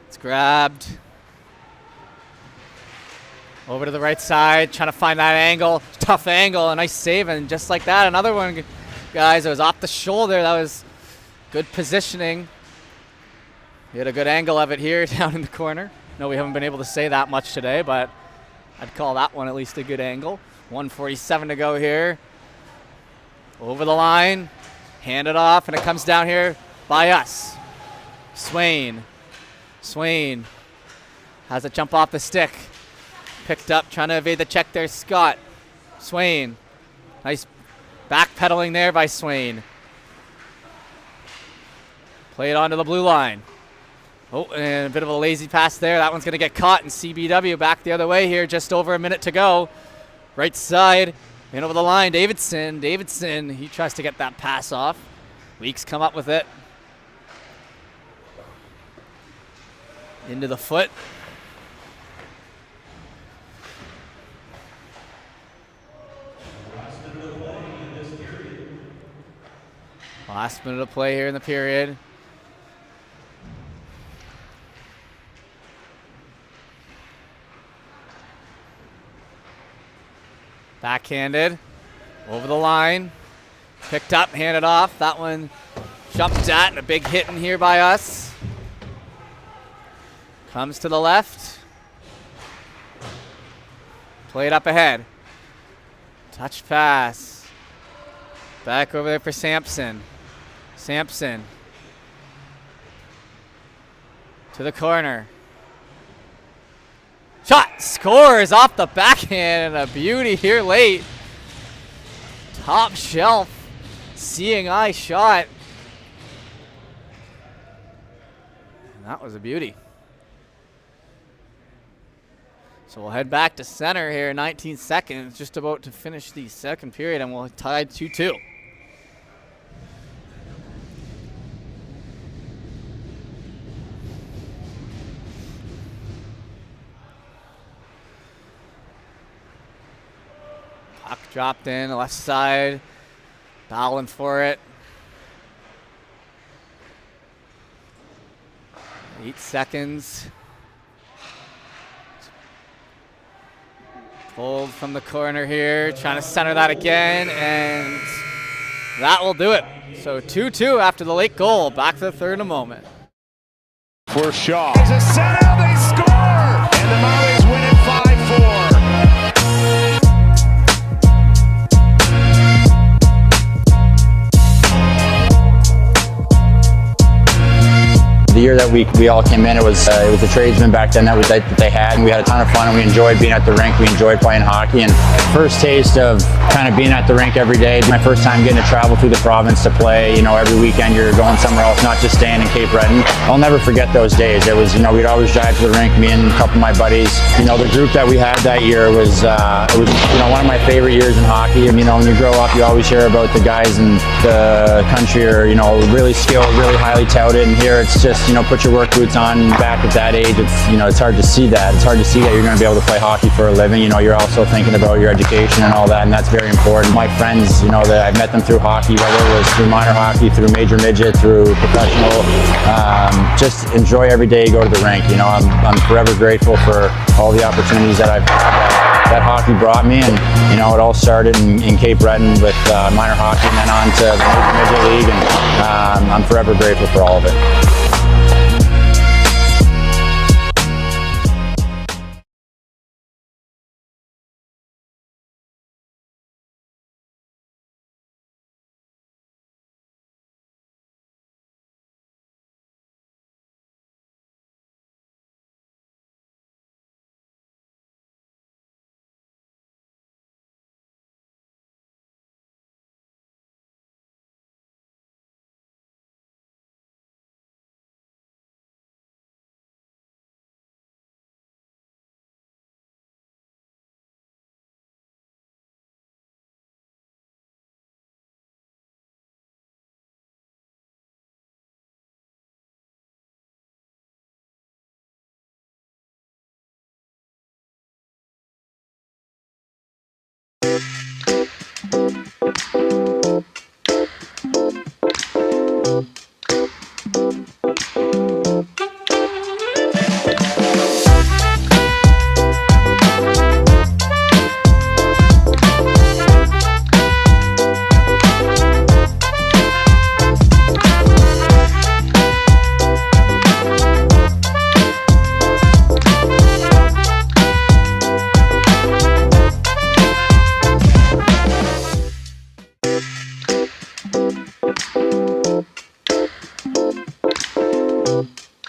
It's grabbed. Over to the right side, trying to find that angle. Tough angle, a nice save, and just like that, another one, guys. It was off the shoulder. That was good positioning. We had a good angle of it here down in the corner. No, we haven't been able to say that much today, but I'd call that one at least a good angle. 1:47 to go here. Over the line, hand it off, and it comes down here by us. Swain has it jump off the stick. Picked up, trying to evade the check there, Scott. Swain. Nice backpedaling there by Swain. Play it onto the blue line. Oh, and a bit of a lazy pass there. That one's going to get caught, and CBW back the other way here. Just over a minute to go. Right side, in over the line. Davidson, he tries to get that pass off. Weeks come up with it. Into the foot. Last minute of play here in the period. Backhanded. Over the line. Picked up, handed off. That one jumped at, and a big hit in here by us. Comes to the left. Played up ahead. Touch pass. Back over there for Sampson. To the corner. Shot! Scores off the backhand, and a beauty here late. Top shelf. Seeing eye shot. And that was a beauty. So we'll head back to center here, 19 seconds, just about to finish the second period, and we'll tie 2-2. Puck dropped in, left side, battling for it. 8 seconds. Pulled from the corner here, trying to center that again, and that will do it. So 2-2 after the late goal. Back to the third in a moment. For Shaw. It's a set out, they score! And the Maoris win it 5-4. The year that we all came in, it was a tradesman back then that they had, and we had a ton of fun, and we enjoyed being at the rink. We enjoyed playing hockey, and first taste of kind of being at the rink every day. My first time getting to travel through the province to play. You know, every weekend you're going somewhere else, not just staying in Cape Breton. I'll never forget those days. It was, we'd always drive to the rink, me and a couple of my buddies. The group that we had that year was one of my favorite years in hockey. And, when you grow up, you always hear about the guys in the country are, really skilled, really highly touted, and here it's just, put your work boots on. Back at that age, it's hard to see that. It's hard to see that you're going to be able to play hockey for a living. You're also thinking about your education and all that, and that's very important. My friends, that I've met them through hockey, whether it was through minor hockey, through major midget, through professional, just enjoy every day you go to the rink. I'm forever grateful for all the opportunities that I've had that hockey brought me, and it all started in Cape Breton with minor hockey, and then on to the major midget league, and I'm forever grateful for all of it.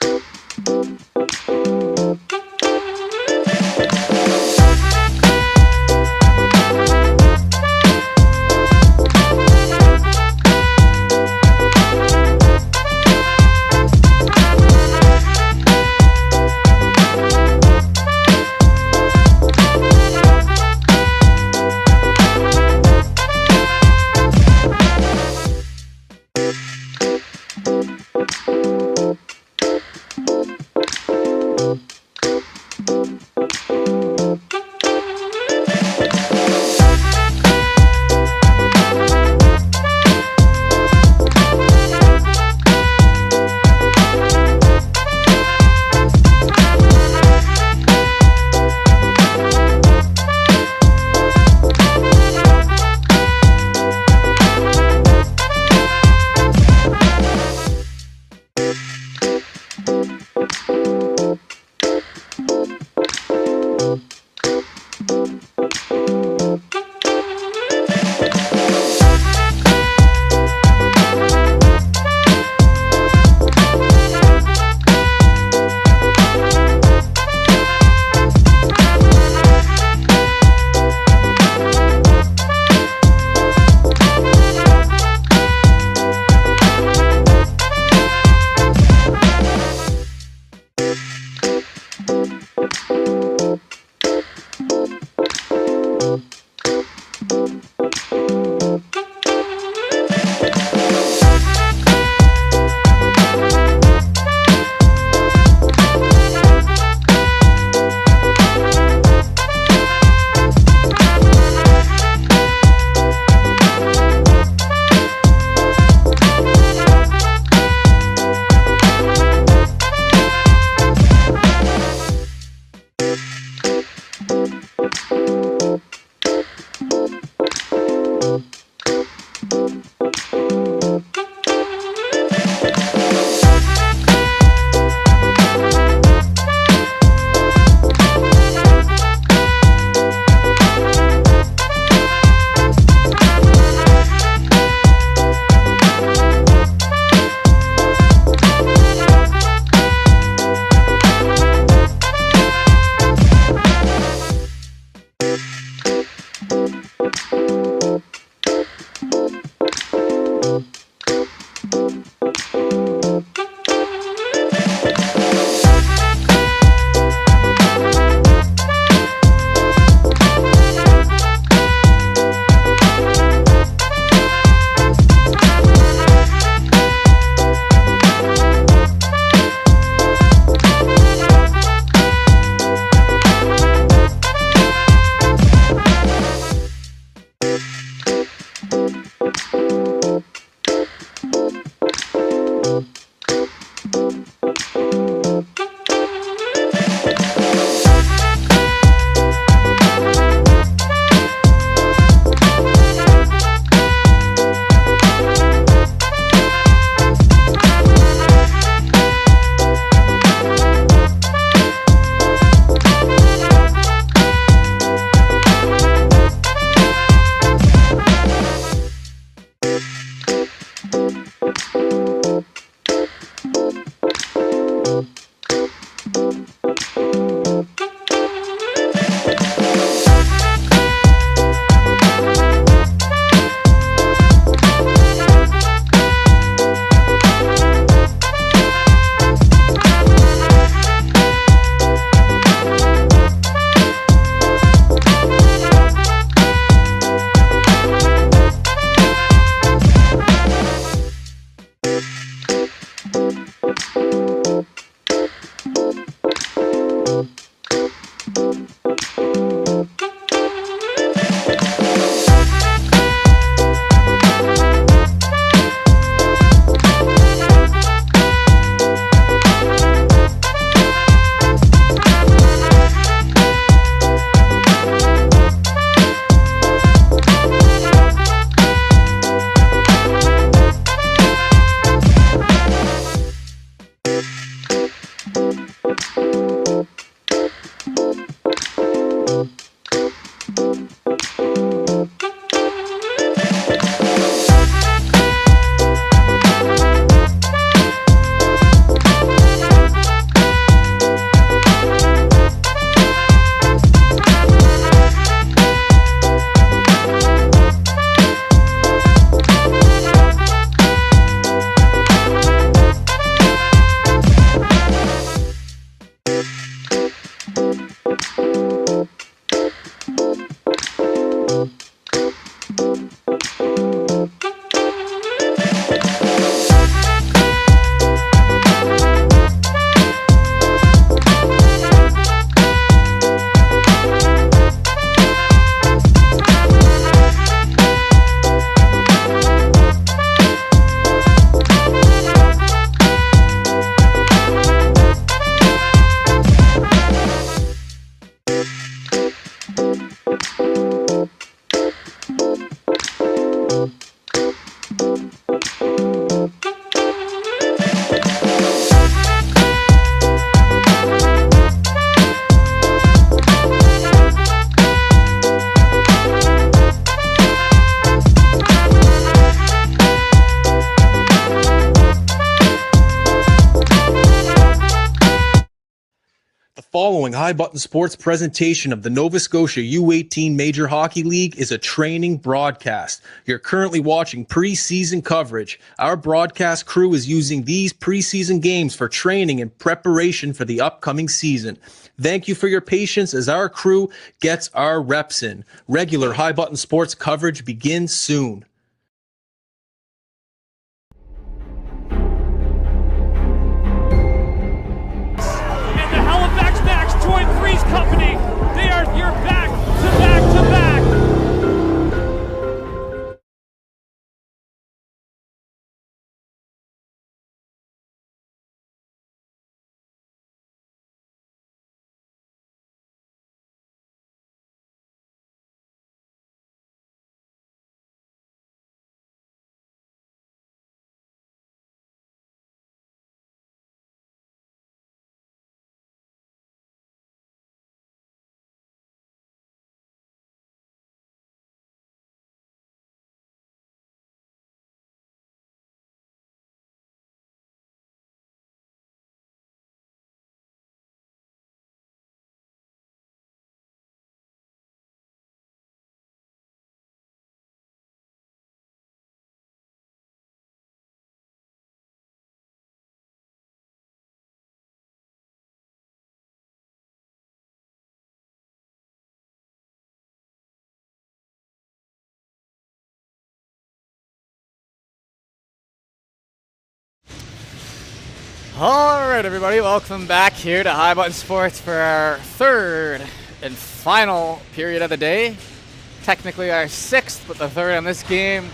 Thank you. following High Button Sports presentation of the Nova Scotia U18 Major Hockey League is a training broadcast. You're currently watching preseason coverage. Our broadcast crew is using these preseason games for training and preparation for the upcoming season. Thank you for your patience as our crew gets our reps in. Regular High Button Sports coverage begins soon. And the Halifax Max join Three's company. They are your back to back to back. All right, everybody, welcome back here to High Button Sports for our third and final period of the day. Technically our sixth, but the third on this game.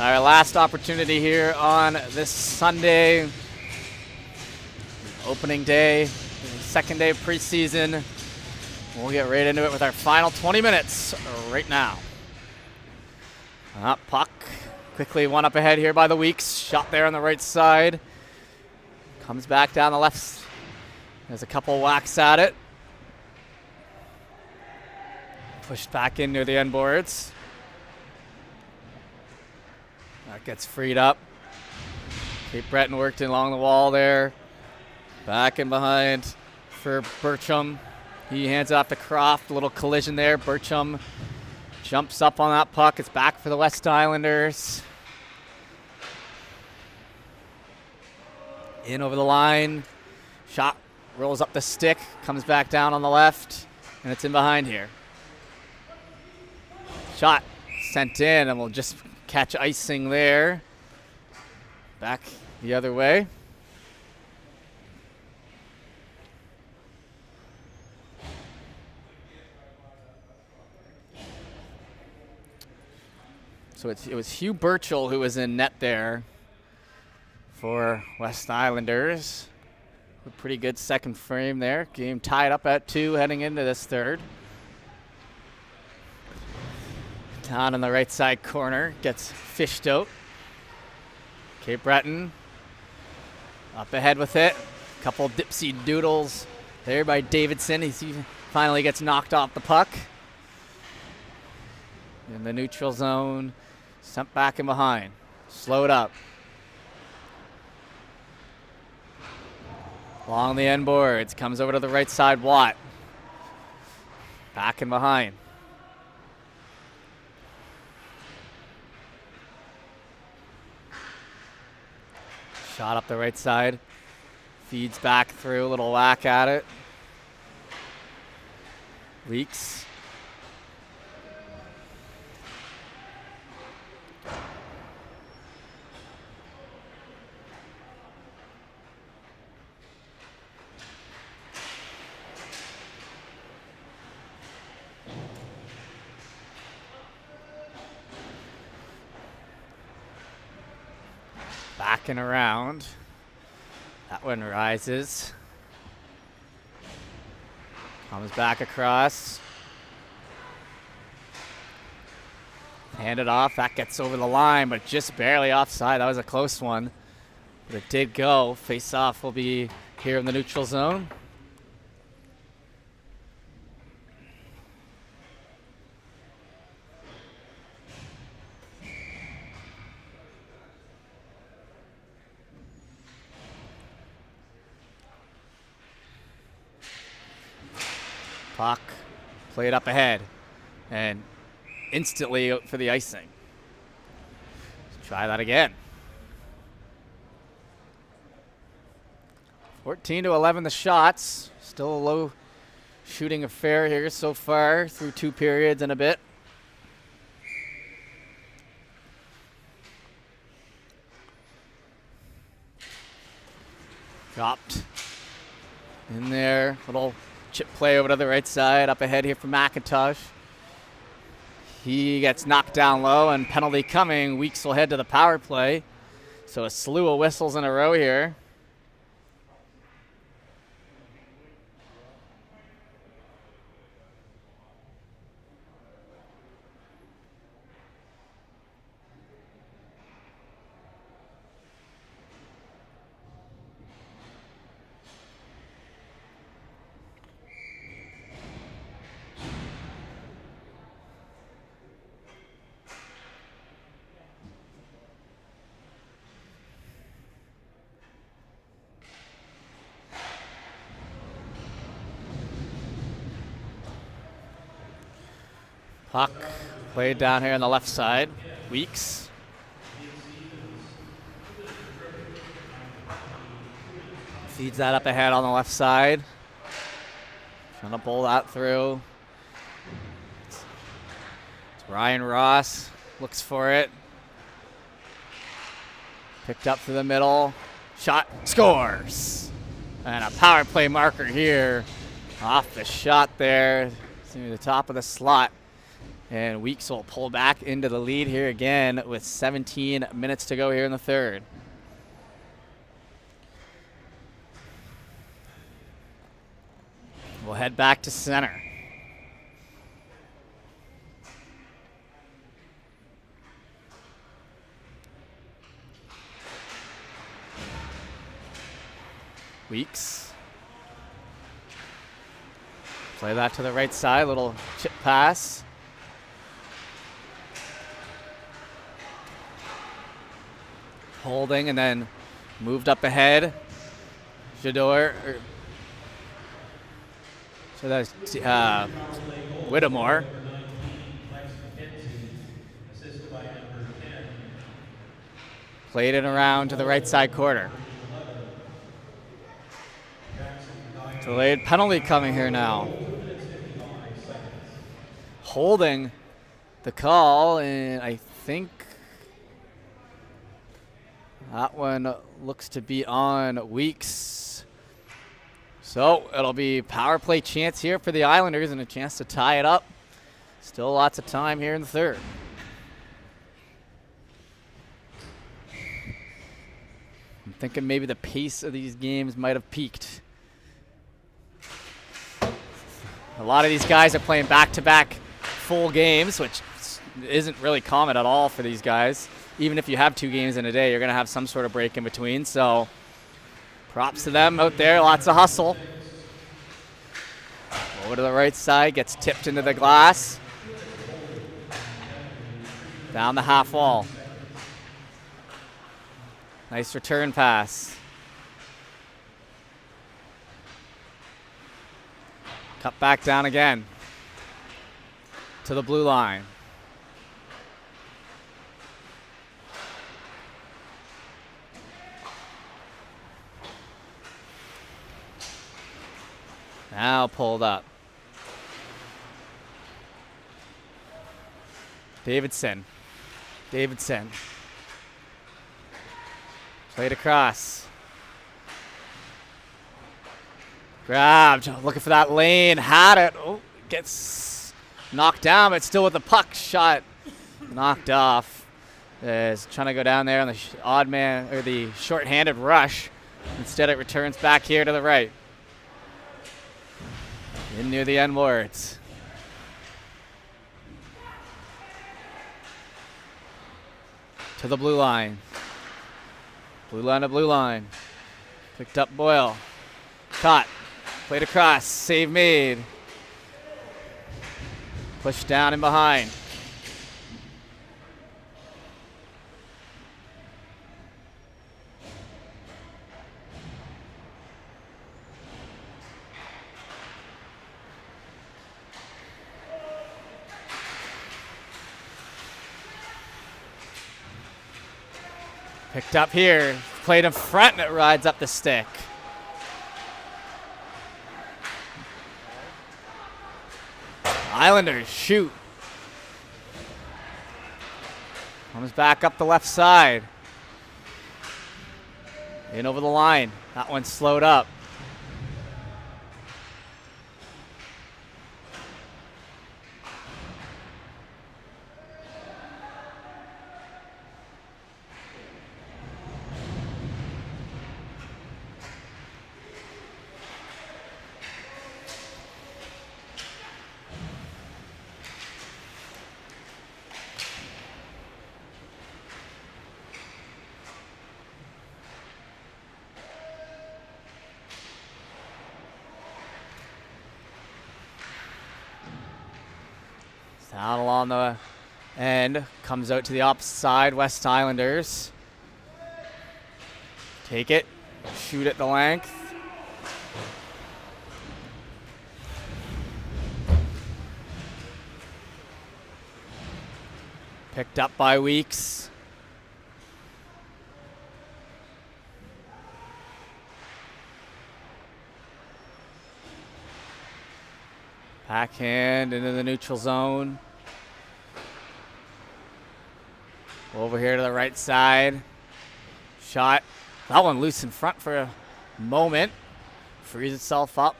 Our last opportunity here on this Sunday, opening day, second day of preseason. We'll get right into it with our final 20 minutes right now. Puck, quickly one up ahead here by the Weeks. Shot there on the right side. Comes back down the left. There's a couple whacks at it. Pushed back in near the end boards. That gets freed up. Kate Breton worked in along the wall there. Back in behind for Bertram. He hands it off to Croft. A little collision there. Bertram jumps up on that puck. It's back for the West Islanders. In over the line. Shot rolls up the stick. Comes back down on the left. And it's in behind here. Shot sent in and we'll just catch icing there. Back the other way. So it was Hugh Burchell who was in net there for West Islanders. A pretty good second frame there. Game tied up at 2 heading into this third. Down in the right side corner, gets fished out. Kate Breton up ahead with it. Couple dipsy doodles there by Davidson. He finally gets knocked off the puck. In the neutral zone, sent back and behind. Slowed up. Along the end boards, comes over to the right side, Watt. Back and behind. Shot up the right side. Feeds back through, a little whack at it. Leaks. Backing around. That one rises. Comes back across. Handed off. That gets over the line, but just barely offside. That was a close one. But it did go. Face off will be here in the neutral zone. Puck played up ahead and instantly out for the icing. Let's try that again. 14-11 the shots. Still a low shooting affair here so far through 2 periods and a bit. Dropped in there. Little chip play over to the right side. Up ahead here for McIntosh. He gets knocked down low and penalty coming. Weeks will head to the power play. So a slew of whistles in a row here. Puck played down here on the left side. Weeks. Feeds that up ahead on the left side. Trying to pull that through. It's Ryan Ross. Looks for it. Picked up through the middle. Shot. Scores. And a power play marker here. Off the shot there. To the top of the slot. And Weeks will pull back into the lead here again with 17 minutes to go here in the third. We'll head back to center. Weeks. Play that to the right side, little chip pass. Holding and then moved up ahead. Jador. So that's Whittemore. Played it around to the right side corner. Delayed penalty coming here now. Holding the call, and I think that one looks to be on Weeks. So it'll be power play chance here for the Islanders and a chance to tie it up. Still lots of time here in the third. I'm thinking maybe the pace of these games might have peaked. A lot of these guys are playing back-to-back full games, which isn't really common at all for these guys. Even if you have 2 games in a day, you're going to have some sort of break in between. So props to them out there. Lots of hustle. Over to the right side. Gets tipped into the glass. Down the half wall. Nice return pass. Cut back down again. To the blue line. Now pulled up. Davidson. Played across. Grabbed. Looking for that lane. Had it. Oh, gets knocked down, but still with the puck. Shot knocked off. Is trying to go down there on the odd man or the short-handed rush. Instead, it returns back here to the right. In near the end boards. To the blue line. Blue line to blue line. Picked up Boyle. Caught. Played across. Save made. Pushed down and behind. Picked up here. Played in front and it rides up the stick. Islanders shoot. Comes back up the left side. In over the line. That one slowed up. Down along the end, comes out to the opposite side, West Islanders. Take it, shoot at the length. Picked up by Weeks. Backhand into the neutral zone. Over here to the right side. Shot. That one loose in front for a moment. Frees itself up.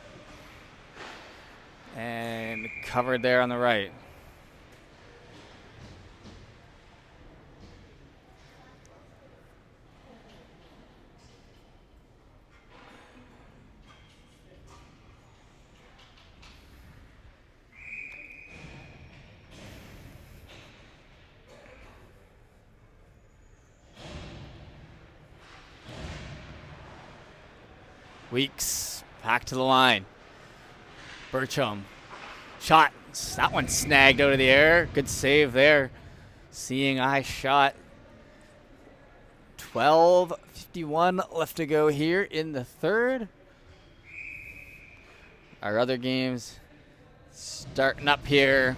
And covered there on the right. Weeks back to the line. Bertram. Shot. That one snagged out of the air. Good save there. Seeing eye shot. 12:51 left to go here in the third. Our other games starting up here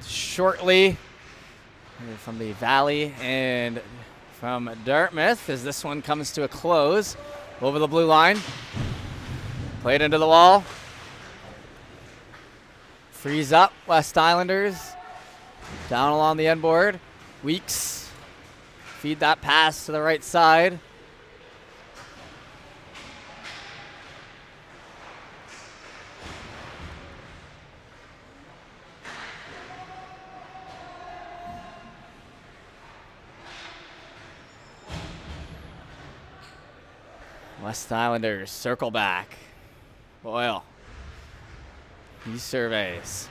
shortly from the Valley and from Dartmouth as this one comes to a close. Over the blue line. Played into the wall. Freeze up, West Islanders. Down along the end board. Weeks. Feed that pass to the right side. West Islanders circle back. Boyle. He surveys.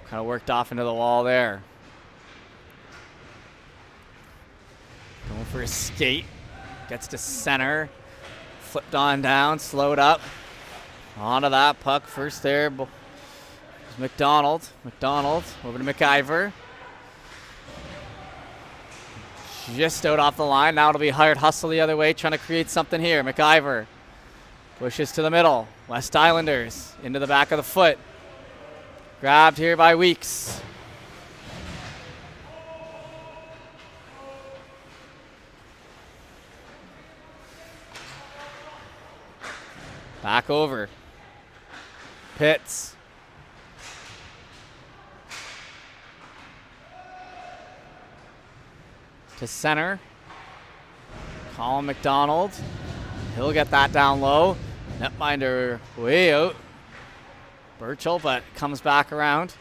Kind of worked off into the wall there. Going for a skate. Gets to center. Flipped on down, slowed up. Onto that puck first there. McDonald. McDonald over to McIver. Just out off the line. Now it'll be Hired Hustle the other way, trying to create something here. McIver pushes to the middle. West Islanders into the back of the foot. Grabbed here by Weeks. Back over. Pitts. To center. Colin McDonald. He'll get that down low. Netminder way out. Burchell, but comes back around.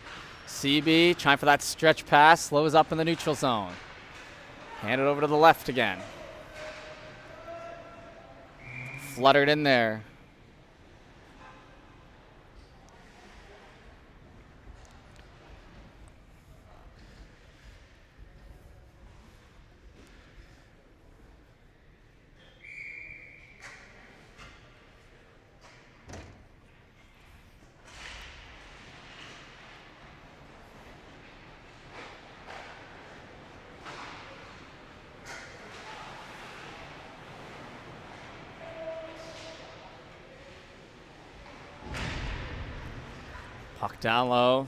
CB trying for that stretch pass. Slows up in the neutral zone. Hand it over to the left again. Fluttered in there. Puck down low.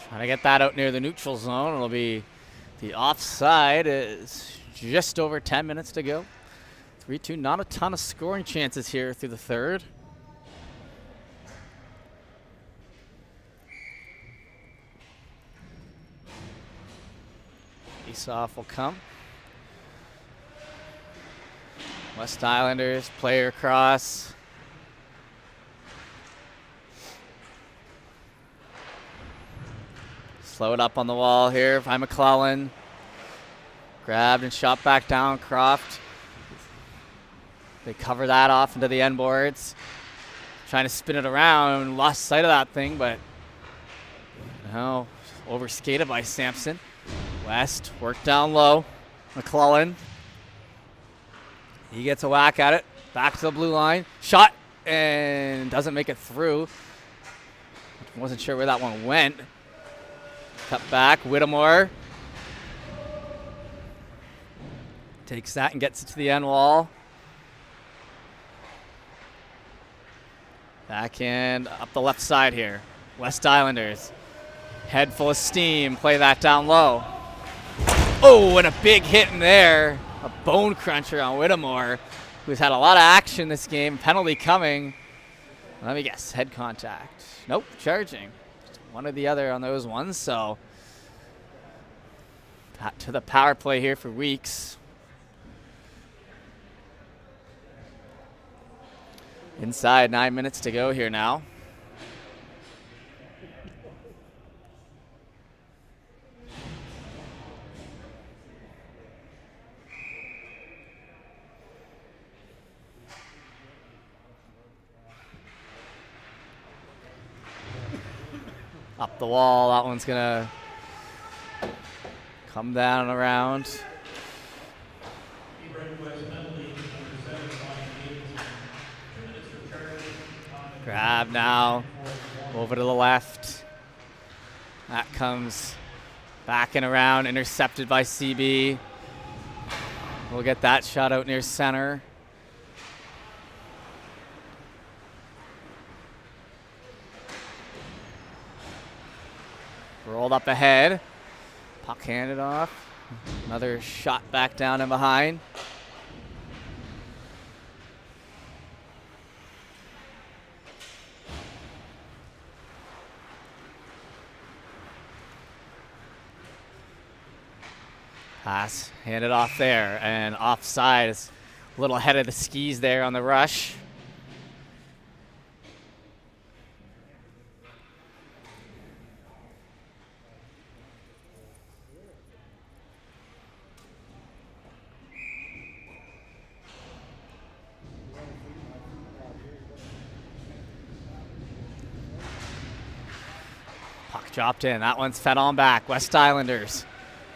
Trying to get that out near the neutral zone. It'll be the offside. Is just over 10 minutes to go. 3-2. Not a ton of scoring chances here through the third. Face-off will come. West Islanders, player cross. Slow it up on the wall here by McClellan. Grabbed and shot back down, Croft. They cover that off into the end boards. Trying to spin it around, lost sight of that thing, but no, overskated by Sampson. West, work down low. McClellan. He gets a whack at it. Back to the blue line. Shot, and doesn't make it through. Wasn't sure where that one went. Cut back, Whittemore. Takes that and gets it to the end wall. Backhand up the left side here. West Islanders. Head full of steam. Play that down low. Oh, and a big hit in there. A bone cruncher on Whittemore, who's had a lot of action this game. Penalty coming. Let me guess. Head contact. Nope, charging. One or the other on those ones. So back to the power play here for Weeks. Inside 9 minutes to go here now. Up the wall, that one's gonna come down and around. Grab now, over to the left. That comes back and around, intercepted by CB. We'll get that shot out near center. Rolled up ahead. Puck handed off. Another shot back down and behind. Pass handed off there, and offside is a little ahead of the skis there on the rush. Puck dropped in. That one's fed on back. West Islanders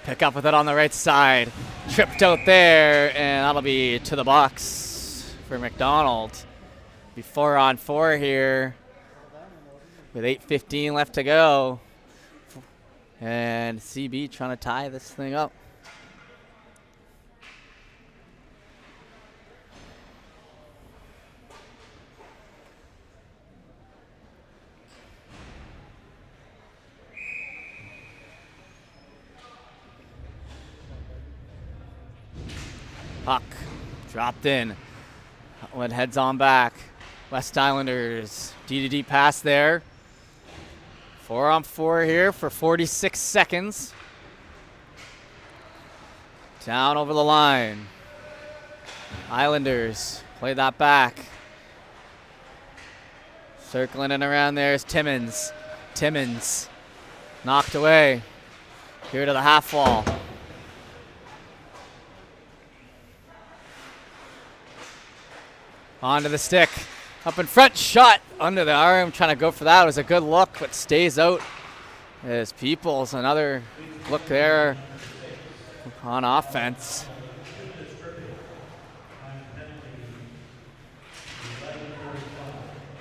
pick up with it on the right side. Tripped out there, and that'll be to the box for McDonald. Be 4-on-4 here with 8:15 left to go. And CB trying to tie this thing up. Puck dropped in. When heads on back. West Islanders D-to-D pass there. 4-on-4 here for 46 seconds. Down over the line. Islanders play that back. Circling and around there is Timmins. Timmins knocked away. Here to the half wall. Onto the stick. Up in front, shot under the arm. Trying to go for that. It was a good look, but stays out. As Peoples, another look there on offense.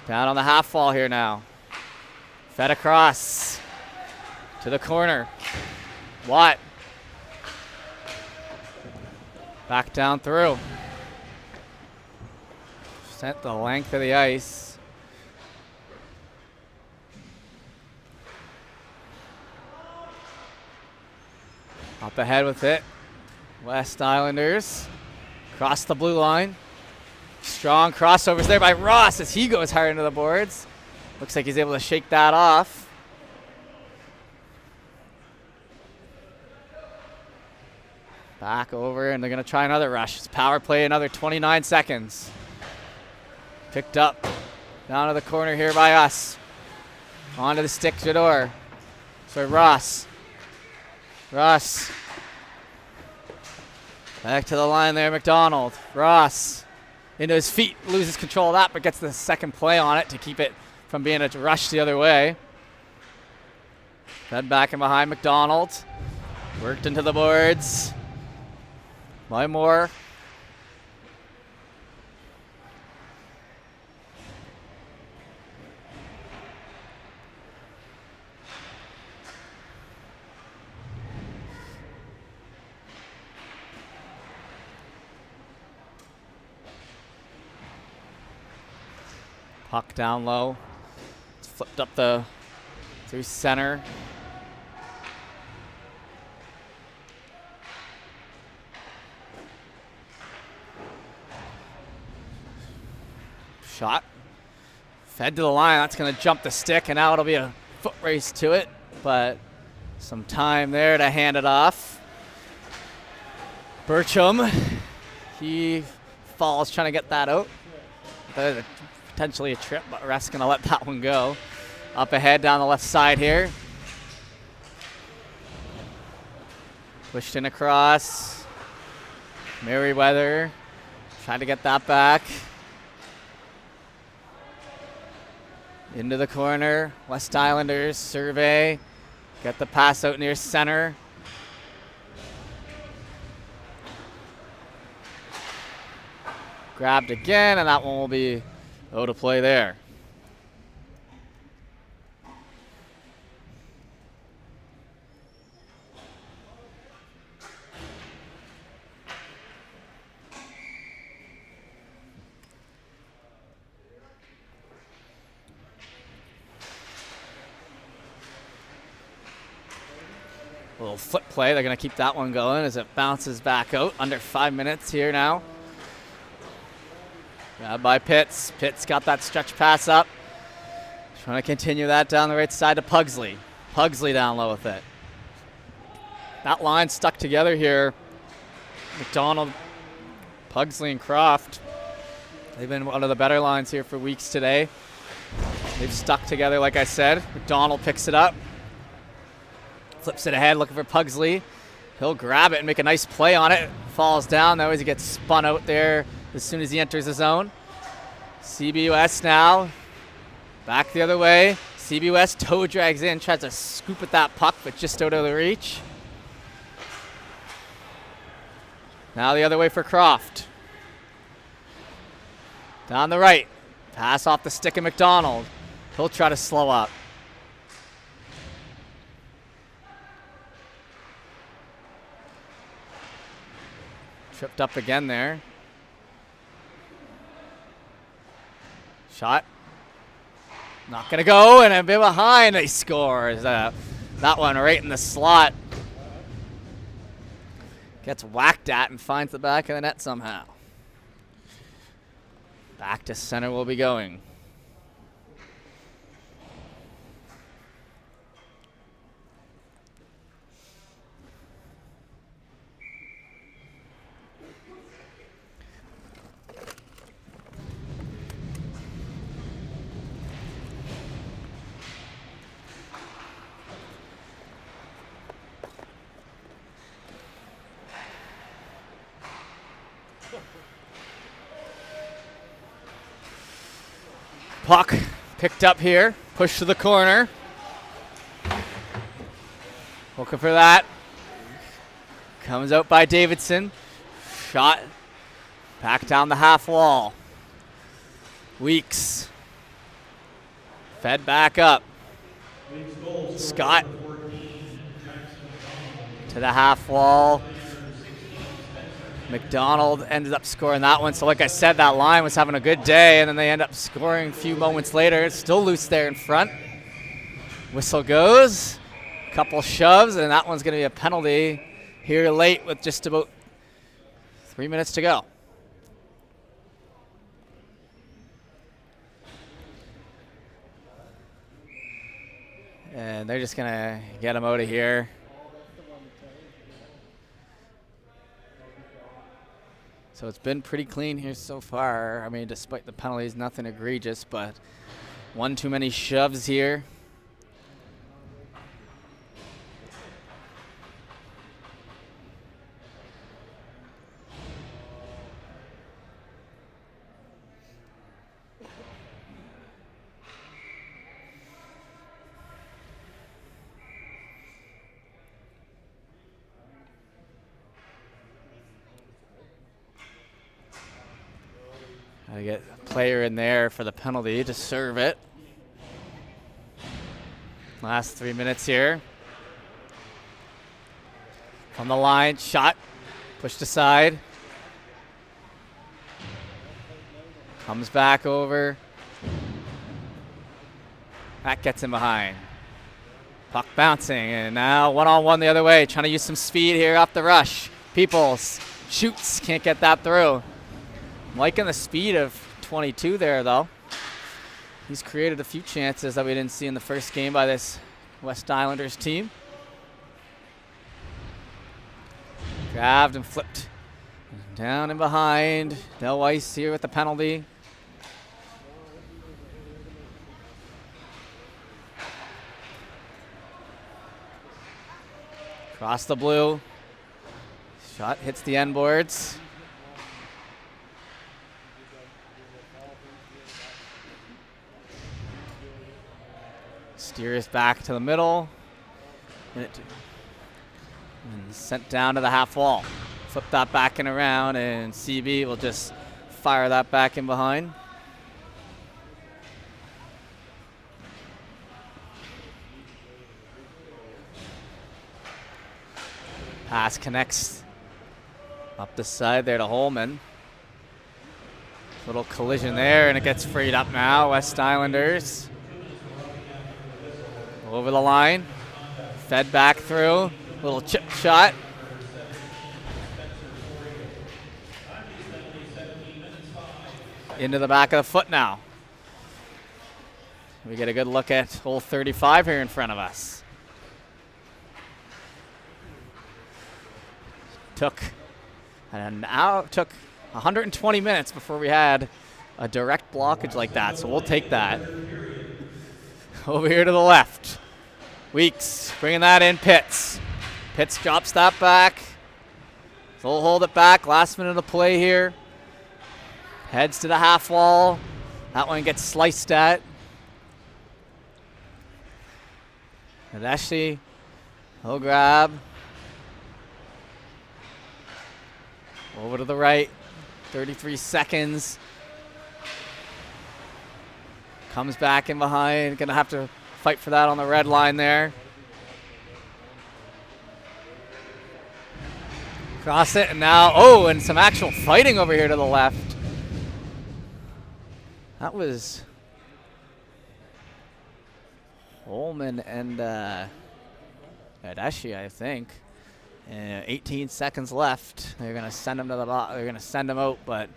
Down on the half wall here now. Fed across to the corner. Watt. Back down through. Sent the length of the ice. Up ahead with it. West Islanders. Cross the blue line. Strong crossovers there by Ross as he goes hard into the boards. Looks like he's able to shake that off. Back over, and they're going to try another rush. It's power play, another 29 seconds. Picked up down to the corner here by us. Onto the stick, Jador. So Ross. Ross. Back to the line there, McDonald. Ross into his feet, loses control of that, but gets the second play on it to keep it from being a rush the other way. Fed back and behind McDonald. Worked into the boards. By Moore. Puck down low. It's flipped up through center. Shot. Fed to the line. That's going to jump the stick, and now it'll be a foot race to it, but some time there to hand it off. Bertram, he falls trying to get that out. Potentially a trip, but ref's going to let that one go. Up ahead down the left side here. Pushed in across. Merriweather trying to get that back. Into the corner. West Islanders survey. Get the pass out near center. Grabbed again, and that one will be out of play there. A little foot play. They're going to keep that one going as it bounces back out. Under 5 minutes here now. Grabbed by Pitts. Pitts got that stretch pass up. Trying to continue that down the right side to Pugsley. Pugsley down low with it. That line stuck together here. McDonald, Pugsley, and Croft. They've been one of the better lines here for weeks today. They've stuck together, like I said. McDonald picks it up. Flips it ahead, looking for Pugsley. He'll grab it and make a nice play on it. Falls down, though, as he gets spun out there as soon as he enters the zone. CBUS now. Back the other way. CBUS toe drags in, tries to scoop at that puck, but just out of the reach. Now the other way for Croft. Down the right. Pass off the stick of McDonald. He'll try to slow up. Tripped up again there. Shot. Not going to go, and a bit behind. They score. That one right in the slot. Gets whacked at and finds the back of the net somehow. Back to center will be going. Puck picked up here, pushed to the corner. Looking for that. Comes out by Davidson. Shot back down the half wall. Weeks. Fed back up. Scott to the half wall. McDonald ended up scoring that one. So like I said, that line was having a good day, and then they end up scoring a few moments later. It's still loose there in front. Whistle goes. Couple shoves, and that one's going to be a penalty here late with just about 3 minutes to go. And they're just going to get him out of here. So it's been pretty clean here so far. I mean, despite the penalties, nothing egregious, but one too many shoves here. Gotta get a player in there for the penalty to serve it. Last 3 minutes here. From the line, shot, pushed aside. Comes back over. That gets him behind. Puck bouncing, and now one-on-one the other way, trying to use some speed here off the rush. Peoples shoots, can't get that through. Liking the speed of 22 there, though. He's created a few chances that we didn't see in the first game by this West Islanders team. Grabbed and flipped. Down and behind. No ice here with the penalty. Across the blue. Shot hits the end boards. Steers back to the middle. And sent down to the half wall. Flip that back and around, and CB will just fire that back in behind. Pass connects up the side there to Holman. Little collision there, and it gets freed up now. West Islanders. Over the line, fed back through, little chip shot. Into the back of the foot now. We get a good look at hole 35 here in front of us. Took 120 minutes before we had a direct blockage like that, so we'll take that. Over here to the left. Weeks bringing that in. Pitts drops that back. So we'll hold it back. Last minute of play here. Heads to the half wall. That one gets sliced at. Nadeshi, he'll grab. Over to the right. 33 seconds. Comes back in behind. Gonna have to fight for that on the red line there. Cross it, and now, and some actual fighting over here to the left. That was Holman and Adashi, I think. 18 seconds left. They're gonna send him to the bottom. They're gonna send him out, but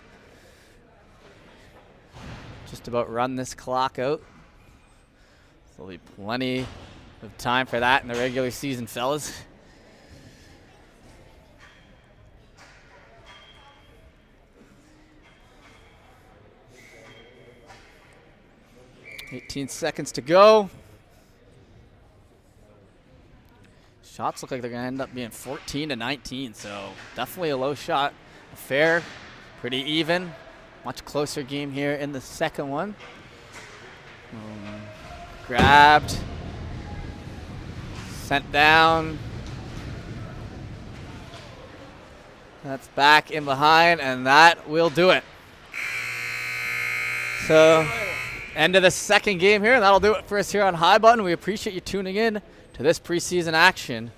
just about run this clock out. There'll be plenty of time for that in the regular season, fellas. $18 seconds to go. Shots look like they're going to end up being 14-19, so definitely a low shot affair. Pretty even. Much closer game here in the second one. Grabbed. Sent down. That's back in behind, and that will do it. So, end of the second game here, and that'll do it for us here on High Button. We appreciate you tuning in to this preseason action.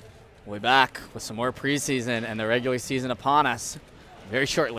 We'll be back with some more preseason and the regular season upon us very shortly.